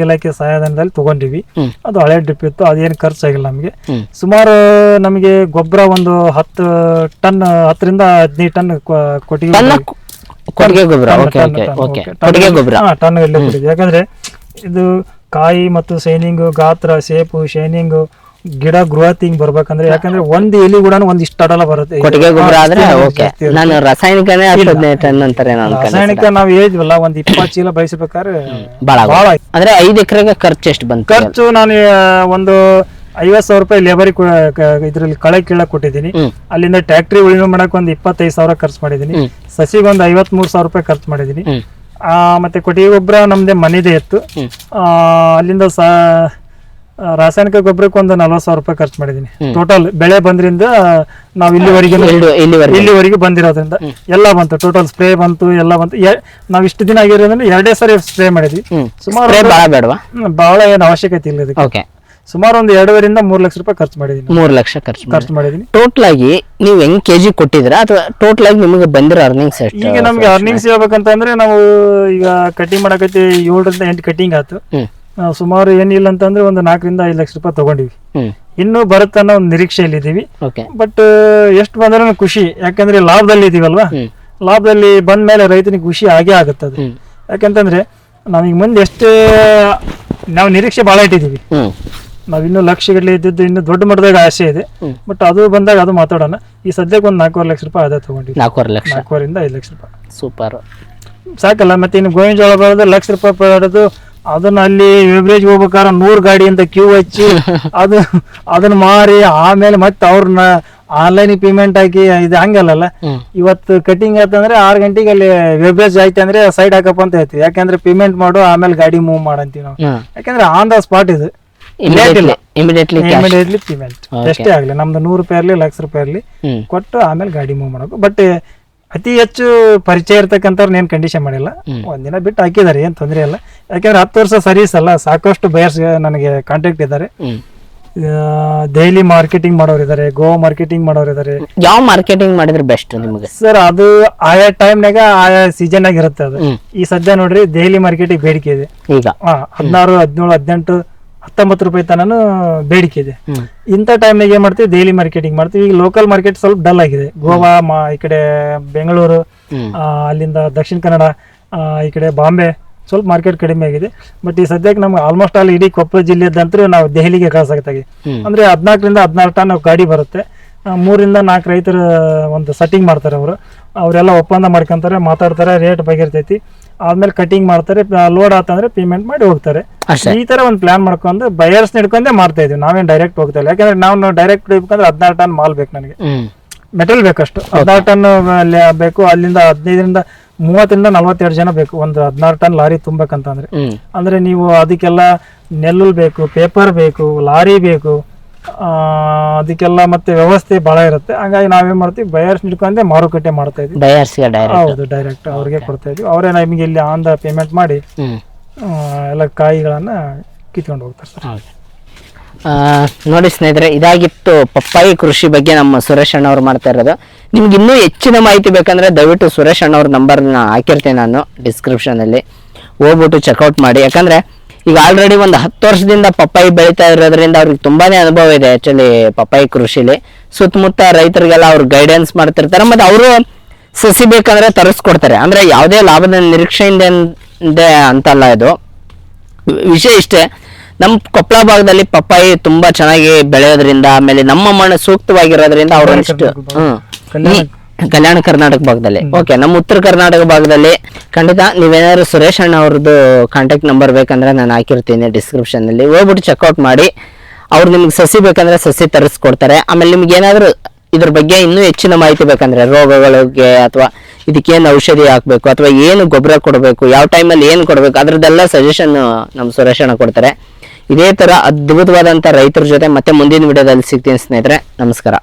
ಇಲಾಖೆ ಸಹಾಯಧನದಲ್ಲಿ ತಗೊಂಡಿವಿ. ಅದು ಹಳೆ ಡ್ರಿಪ್ ಇತ್ತು, ಅದೇನು ಖರ್ಚಾಗಿಲ್ಲ ನಮಗೆ. ಸುಮಾರು ನಮಗೆ ಗೊಬ್ಬರ ಒಂದು 10 ರಿಂದ 15 ಟನ್ ಕೊಟ್ಟಿಗೆ ಗೊಬ್ಬರ. ಯಾಕಂದ್ರೆ ಇದು ಕಾಯಿ ಮತ್ತು ಶೈನಿಂಗ್, ಗಾತ್ರ, ಸೇಪು, ಶೈನಿಂಗ್, ಗಿಡ ಗ್ರೋತಿಂಗ್ ಬರ್ಬೇಕಂದ್ರೆ, ಯಾಕಂದ್ರೆ ಒಂದ್ ಎಲಿ ಕೂಡ ಒಂದಿಷ್ಟು ಅಡಲ ಬರುತ್ತೆ. ಕೊಟ್ಟಿಗೆ ಗೊಬ್ಬರ ಆದ್ರೆ ರಾಸಾಯನಿಕ ನಾವ್ ಹೇಳಿದ್ವಲ್ಲ, ಒಂದ್ 20 ಚೀಲ ಬೆಳೆಸಬೇಕಾದ್ರೆ ಬಹಳ. ಅಂದ್ರೆ 5 ಎಕರೆಗೆ ಖರ್ಚು ಎಷ್ಟು ಬಂತು? ಖರ್ಚು ನಾನು ಒಂದು 50,000 ರೂಪಾಯಿ ಲೇಬರಿಗೆ ಇದ್ರಲ್ಲಿ ಕಳೆ ಕೀಳಕ್ ಕೊಟ್ಟಿದ್ದೀನಿ. ಅಲ್ಲಿಂದ ಟ್ಯಾಕ್ಟ್ರಿ ಉಳಿಮೆ ಮಾಡಕ್ ಒಂದು 25,000 ಖರ್ಚು ಮಾಡಿದೀನಿ. ಸಸಿಗೆ ಒಂದು 53,000 ರೂಪಾಯಿ ಖರ್ಚು ಮಾಡಿದೀನಿ. ಮತ್ತೆ ಕೊಟ್ಟಿಗೆ ಗೊಬ್ಬರ ನಮ್ದೇ ಮನೆದೇ ಇತ್ತು. ಅಲ್ಲಿಂದ ರಾಸಾಯನಿಕ ಗೊಬ್ಬರಕ್ಕೆ ಒಂದು 40,000 ರೂಪಾಯಿ ಖರ್ಚು ಮಾಡಿದೀನಿ. ಟೋಟಲ್ ಬೆಳೆ ಬಂದ್ರಿಂದ ನಾವ್ ಇಲ್ಲಿವರೆಗೆ ಬಂದಿರೋದ್ರಿಂದ ಎಲ್ಲ ಬಂತು. ಟೋಟಲ್ ಸ್ಪ್ರೇ ಬಂತು, ಎಲ್ಲ ಬಂತು. ನಾವ್ ಇಷ್ಟು ದಿನ ಆಗಿರೋದ್ರಿಂದ 2 ಸರಿ ಸ್ಪ್ರೇ ಮಾಡಿದ್ವಿ. ಸುಮಾರು ಬಹಳ ಏನು ಅವಶ್ಯಕತೆ ಇಲ್ಲ ಇದಕ್ಕೆ. ಸುಮಾರು ಒಂದು 2.5 ರಿಂದ 3 ಲಕ್ಷ ರೂಪಾಯಿ ಖರ್ಚು ಮಾಡಿದೀನಿ. 3 ಲಕ್ಷ ಖರ್ಚು ಮಾಡಿದೀನಿ. ಟೋಟಲ್ ಆಗಿ ನೀವು ಹೆಂಗ್ ಕೆಜಿ ಕೊಟ್ಟಿದ್ರ ಅಥವಾ ಟೋಟಲ್ ಆಗಿ ನಿಮಗೆ ಬಂದಿರೋ ಅರ್ನಿಂಗ್ಸ್ ಎಷ್ಟು? ಈಗ ನಮ್ಗೆ ಅರ್ನಿಂಗ್ಸ್ ಹೇಳ್ಬೇಕಂತಂದ್ರೆ, ನಾವು ಈಗ ಕಟಿಂಗ್ ಮಾಡಕತ್ತಿ 7 ರಿಂದ 8 ಕಟಿಂಗ್ ಆಯ್ತು. ಸುಮಾರು ಏನಿಲ್ಲ ಅಂತಂದ್ರೆ ಒಂದು 4 ರಿಂದ 5 ಲಕ್ಷ ರೂಪಾಯಿ ತಗೊಂಡಿವಿ. ಹ್ಮ್ ಇನ್ನೂ ಬರುತ್ತನ್ನೋ ಒಂದು ನಿರೀಕ್ಷೆಯಲ್ಲಿ ಇದೀವಿ. ಓಕೆ. ಬಟ್ ಎಷ್ಟು ಬಂದ್ರೂ ಖುಷಿ, ಯಾಕಂದ್ರೆ ಲಾಭದಲ್ಲಿ ಇದೀವಲ್ವಾ. ಹ್ಮ್ ಲಾಭದಲ್ಲಿ ಬಂದ ಮೇಲೆ ರೈತನಿಗೆ ಖುಷಿ ಆಗೇ ಆಗುತ್ತದೆ. ಹ್ಮ್ ಯಾಕಂತಂದ್ರೆ ನಾವೀಗ ಮುಂದೆ ಎಷ್ಟು ನಾವು ನಿರೀಕ್ಷೆ ಭಾಳ ಇಟ್ಟಿದ್ದೀವಿ. ಹ್ಮ್ ನಾವಿನ್ನೂ ಲಕ್ಷಗಟ್ಟಲೆ ಇದ್ದಿದ್ದು ಇನ್ನು ದೊಡ್ಡ ಮಟ್ಟದಾಗ ಆಸೆ ಇದೆ. ಬಟ್ ಅದು ಬಂದಾಗ ಅದು ಮಾತಾಡೋಣ. ಈ ಸದ್ಯಕ್ಕೆ ಒಂದು 4.5 ಲಕ್ಷ ರೂಪಾಯಿ ಆದಾಯ ತಗೊಂಡಿವಿ. 4.5 ಲಕ್ಷ. 4 ರಿಂದ 5 ಲಕ್ಷ ರೂಪಾಯಿ ಸೂಪರ್. ಸಾಕಲ್ಲ. ಮತ್ತೆ ಇನ್ನು ಗೋವಿನ ಜೋಳ ಬೆಳೆದ 1 ಲಕ್ಷ ರೂಪಾಯಿ ಪಡೆದು ಅದನ್ನ ಅಲ್ಲಿ ವೆಬ್ರೇಜ್ ಹೋಗ್ಬೇಕಾದ್ರೆ 100 ಗಾಡಿ ಅಂತ ಕ್ಯೂ ಹಚ್ಚಿ ಅದನ್ನ ಮಾರಿ ಆಮೇಲೆ ಮತ್ತೆ ಅವ್ರನ್ನ ಆನ್ಲೈನ್ ಪೇಮೆಂಟ್ ಹಾಕಿ ಇದು ಹಂಗಲ್ಲ. ಇವತ್ತು ಕಟಿಂಗ್ ಆಯ್ತಂದ್ರೆ 6 ಗಂಟೆಗೆ ಅಲ್ಲಿ ವೆಬ್ರೇಜ್ ಆಯ್ತು ಅಂದ್ರೆ ಸೈಡ್ ಹಾಕಪ್ಪ ಅಂತ ಹೇಳ್ತೀವಿ. ಯಾಕಂದ್ರೆ ಪೇಮೆಂಟ್ ಮಾಡು ಆಮೇಲೆ ಗಾಡಿ ಮೂವ್ ಮಾಡಂತೀವಿ ನಾವು. ಯಾಕಂದ್ರೆ ಆನ್ ದ ಸ್ಪಾಟ್ ಇದು ಇಮಿಡಿಯೇಟ್ಲಿ ಪೇಮೆಂಟ್ ಎಷ್ಟೇ ಆಗ್ಲಿ, ನಮ್ದು 100 ರೂಪಾಯಿ ಇರ್ಲಿ 1 ಲಕ್ಷ ರೂಪಾಯಿ ಇರ್ಲಿ ಕೊಟ್ಟು ಆಮೇಲೆ ಗಾಡಿ ಮೂವ್ ಮಾಡಬೇಕು. ಬಟ್ ಅತಿ ಹೆಚ್ಚು ಪರಿಚಯ ಇರ್ತಕ್ಕಂಥವ್ರು ಏನ್ ಕಂಡೀಷನ್ ಮಾಡಿಲ್ಲ. ಒಂದಿನ ಬಿಟ್ಟು ಹಾಕಿದಾರೆ, ಏನ್ ತೊಂದರೆ ಇಲ್ಲ. ಯಾಕಂದ್ರೆ 10 ವರ್ಷ ಸರ್ವಿಸ್ ಅಲ್ಲ, ಸಾಕಷ್ಟು ಬಯರ್ಸ್ ನನಗೆ ಕಾಂಟ್ಯಾಕ್ಟ್ ಇದ್ದಾರೆ. ದೆಹಲಿ ಮಾರ್ಕೆಟಿಂಗ್ ಮಾಡೋರು ಇದಾರೆ, ಗೋವಾ ಮಾರ್ಕೆಟಿಂಗ್ ಮಾಡೋರು ಇದಾರೆ. ಯಾವ ಮಾರ್ಕೆಟಿಂಗ್ ಮಾಡಿದ್ರೆ ಬೆಸ್ಟ್ ನಿಮಗೆ ಸರ್? ಅದು ಆಯಾ ಟೈಮ್ನಾಗ ಆಯಾ ಸೀಸನ್ ಆಗಿ ಇರುತ್ತೆ ಅದು. ಈ ಸದ್ಯ ನೋಡ್ರಿ ದೆಹಲಿ ಮಾರ್ಕೆಟಿಗೆ ಬೇಡಿಕೆ ಇದೆ. ಈಗ 16, 17, 18, 19 ರೂಪಾಯಿ ತನೂ ಬೇಡಿಕೆ ಇದೆ. ಇಂಥ ಟೈಮ್ನಾಗ ಏನ್ ಮಾಡ್ತೀವಿ, ದೆಹಲಿ ಮಾರ್ಕೆಟಿಂಗ್ ಮಾಡ್ತೀವಿ. ಈಗ ಲೋಕಲ್ ಮಾರ್ಕೆಟ್ ಸ್ವಲ್ಪ ಡಲ್ ಆಗಿದೆ. ಗೋವಾ, ಈ ಕಡೆ ಬೆಂಗಳೂರು, ಅಲ್ಲಿಂದ ದಕ್ಷಿಣ ಕನ್ನಡ, ಈ ಕಡೆ ಬಾಂಬೆ ಸ್ವಲ್ಪ ಮಾರ್ಕೆಟ್ ಕಡಿಮೆ ಆಗಿದೆ. ಬಟ್ ಈ ಸದ್ಯಕ್ಕೆ ನಮ್ಗೆ ಆಲ್ಮೋಸ್ಟ್ ಆಲ್ ಇಡೀ ಕೊಪ್ಪಳ ಜಿಲ್ಲೆದಂತೂ ನಾವು ದೆಹಲಿಗೆ ಕಳ್ಸಾಗ್ತಾಗಿ. ಅಂದ್ರೆ 14 ರಿಂದ 16 ಟನ್ ಗಾಡಿ ಬರುತ್ತೆ. 3 ರಿಂದ 4 ರೈತರ ಒಂದು ಸೆಟ್ಟಿಂಗ್ ಮಾಡ್ತಾರೆ. ಅವರೆಲ್ಲ ಒಪ್ಪಂದ ಮಾಡ್ಕೊಂತಾರೆ, ಮಾತಾಡ್ತಾರೆ, ರೇಟ್ ಬಗೆರ್ತೈತಿ. ಆದ್ಮೇಲೆ ಕಟಿಂಗ್ ಮಾಡ್ತಾರೆ, ಲೋಡ್ ಆತಂದ್ರೆ ಪೇಮೆಂಟ್ ಮಾಡಿ ಹೋಗ್ತಾರೆ. ಈ ತರ ಒಂದು ಪ್ಲಾನ್ ಮಾಡ್ಕೊಂಡು ಬಯರ್ಸ್ ಹಿಡ್ಕೊಂಡೆ ಮಾಡ್ತಾ ಇದೀವಿ. ನಾವೇನ್ ಡೈರೆಕ್ಟ್ ಹೋಗ್ತಾ ಇಲ್ಲ. ಯಾಕಂದ್ರೆ ನಾವು ಡೈರೆಕ್ಟ್ ಹೋಗ್ಬೇಕಂದ್ರೆ 16 ಟನ್ ಮಾಲ್ ಬೇಕು ನನಗೆ, ಮೆಟಲ್ ಬೇಕಷ್ಟು. 16 ಟನ್ ಬೇಕು. ಅಲ್ಲಿಂದ 15 ರಿಂದ 30 ರಿಂದ 42 ಜನ ಬೇಕು ಒಂದು 16 ಟನ್ ಲಾರಿ ತುಂಬಬೇಕಂತಂದ್ರೆ. ಅಂದ್ರೆ ನೀವು ಅದಕ್ಕೆಲ್ಲ ನೆಲ್ಲು ಬೇಕು, ಪೇಪರ್ ಬೇಕು, ಲಾರಿ ಬೇಕು, ಅದಕ್ಕೆಲ್ಲ ಮತ್ತೆ ವ್ಯವಸ್ಥೆ ಬಹಳ ಇರುತ್ತೆ. ಹಂಗಾಗಿ ನಾವೇನ್ ಮಾಡ್ತೀವಿ, ಬಯರ್ಸ್ ಹಿಡ್ಕೊಂಡೆ ಮಾರುಕಟ್ಟೆ ಮಾಡ್ತಾ ಇದೀವಿ. ಹೌದು, ಡೈರೆಕ್ಟ್ ಅವ್ರಿಗೆ ಕೊಡ್ತಾ ಇದೀವಿ. ಅವರೇ ನಮಗೆ ಇಲ್ಲಿ ಆನ್ ದ ಪೇಮೆಂಟ್ ಮಾಡಿ ಎಲ್ಲ ಕಾಯಿಗಳನ್ನ ಕಿತ್ಕೊಂಡು ಹೋಗ್ತಾರೆ ಸರ್. ನೋಡಿ ಸ್ನೇಹಿತರೆ, ಇದಾಗಿತ್ತು ಪಪ್ಪಾಯಿ ಕೃಷಿ ಬಗ್ಗೆ ನಮ್ಮ ಸುರೇಶ್ ಅಣ್ಣವ್ರು ಮಾಡ್ತಾ ಇರೋದು. ನಿಮ್ಗೆ ಇನ್ನೂ ಹೆಚ್ಚಿನ ಮಾಹಿತಿ ಬೇಕಂದ್ರೆ ದಯವಿಟ್ಟು ಸುರೇಶ್ ಅಣ್ಣವ್ರ ನಂಬರ್ನ ಹಾಕಿರ್ತೇನೆ ನಾನು ಡಿಸ್ಕ್ರಿಪ್ಷನ್ ಅಲ್ಲಿ, ಹೋಗ್ಬಿಟ್ಟು ಚೆಕ್ಔಟ್ ಮಾಡಿ. ಯಾಕಂದ್ರೆ ಈಗ ಆಲ್ರೆಡಿ ಒಂದು 10 ವರ್ಷದಿಂದ ಪಪ್ಪಾಯಿ ಬೆಳೀತಾ ಇರೋದ್ರಿಂದ ಅವ್ರಿಗೆ ತುಂಬಾನೇ ಅನುಭವ ಇದೆ ಆಕ್ಚುಲಿ ಪಪ್ಪಾಯಿ ಕೃಷಿಲಿ. ಸುತ್ತಮುತ್ತ ರೈತರಿಗೆಲ್ಲ ಅವ್ರು ಗೈಡೆನ್ಸ್ ಮಾಡ್ತಿರ್ತಾರೆ. ಮತ್ತೆ ಅವರು ಸಸಿ ಬೇಕಂದ್ರೆ ತರಿಸ್ಕೊಡ್ತಾರೆ. ಅಂದ್ರೆ ಯಾವುದೇ ಲಾಭದ ನಿರೀಕ್ಷೆಯಿಂದ ಅಂತಲ್ಲ. ಇದು ವಿಷಯ ಇಷ್ಟೇ, ನಮ್ಮ ಕೊಪ್ಪಳ ಭಾಗದಲ್ಲಿ ಪಪ್ಪಾಯಿ ತುಂಬಾ ಚೆನ್ನಾಗಿ ಬೆಳೆಯೋದ್ರಿಂದ, ಆಮೇಲೆ ನಮ್ಮ ಮಣ್ಣು ಸೂಕ್ತವಾಗಿರೋದ್ರಿಂದ ಅವ್ರಷ್ಟು ಕಲ್ಯಾಣ ಕರ್ನಾಟಕ ಭಾಗದಲ್ಲಿ, ಓಕೆ, ನಮ್ಮ ಉತ್ತರ ಕರ್ನಾಟಕ ಭಾಗದಲ್ಲಿ ಖಂಡಿತ ನೀವೇನಾದ್ರು ಸುರೇಶ್ ಅಣ್ಣ ಅವ್ರದ್ದು ಕಾಂಟ್ಯಾಕ್ಟ್ ನಂಬರ್ ಬೇಕಂದ್ರೆ ನಾನು ಹಾಕಿರ್ತೀನಿ ಡಿಸ್ಕ್ರಿಪ್ಷನ್ ಅಲ್ಲಿ, ಹೋಗ್ಬಿಟ್ಟು ಚೆಕ್ಔಟ್ ಮಾಡಿ. ಅವ್ರು ನಿಮ್ಗೆ ಸಸಿ ಬೇಕಂದ್ರೆ ಸಸಿ ತರಿಸ್ಕೊಡ್ತಾರೆ. ಆಮೇಲೆ ನಿಮ್ಗೆ ಏನಾದ್ರು ಇದ್ರ ಬಗ್ಗೆ ಇನ್ನೂ ಹೆಚ್ಚಿನ ಮಾಹಿತಿ ಬೇಕಂದ್ರೆ ರೋಗಗಳಿಗೆ ಅಥವಾ ಇದಕ್ಕೇನು ಔಷಧಿ ಹಾಕ್ಬೇಕು ಅಥವಾ ಏನು ಗೊಬ್ಬರ ಕೊಡಬೇಕು, ಯಾವ ಟೈಮಲ್ಲಿ ಏನು ಕೊಡಬೇಕು, ಅದ್ರದ್ದೆಲ್ಲ ಸಜೆಷನ್ ನಮ್ಮ ಸುರೇಶ್ ಅಣ್ಣ ಕೊಡ್ತಾರೆ. ಇದೇ ತರ ಅದ್ಭುತವಾದಂಥ ರೈತರ ಜೊತೆ ಮತ್ತೆ ಮುಂದಿನ ವಿಡಿಯೋದಲ್ಲಿ ಸಿಗ್ತೀನಿ ಸ್ನೇಹಿತರೆ. ನಮಸ್ಕಾರ.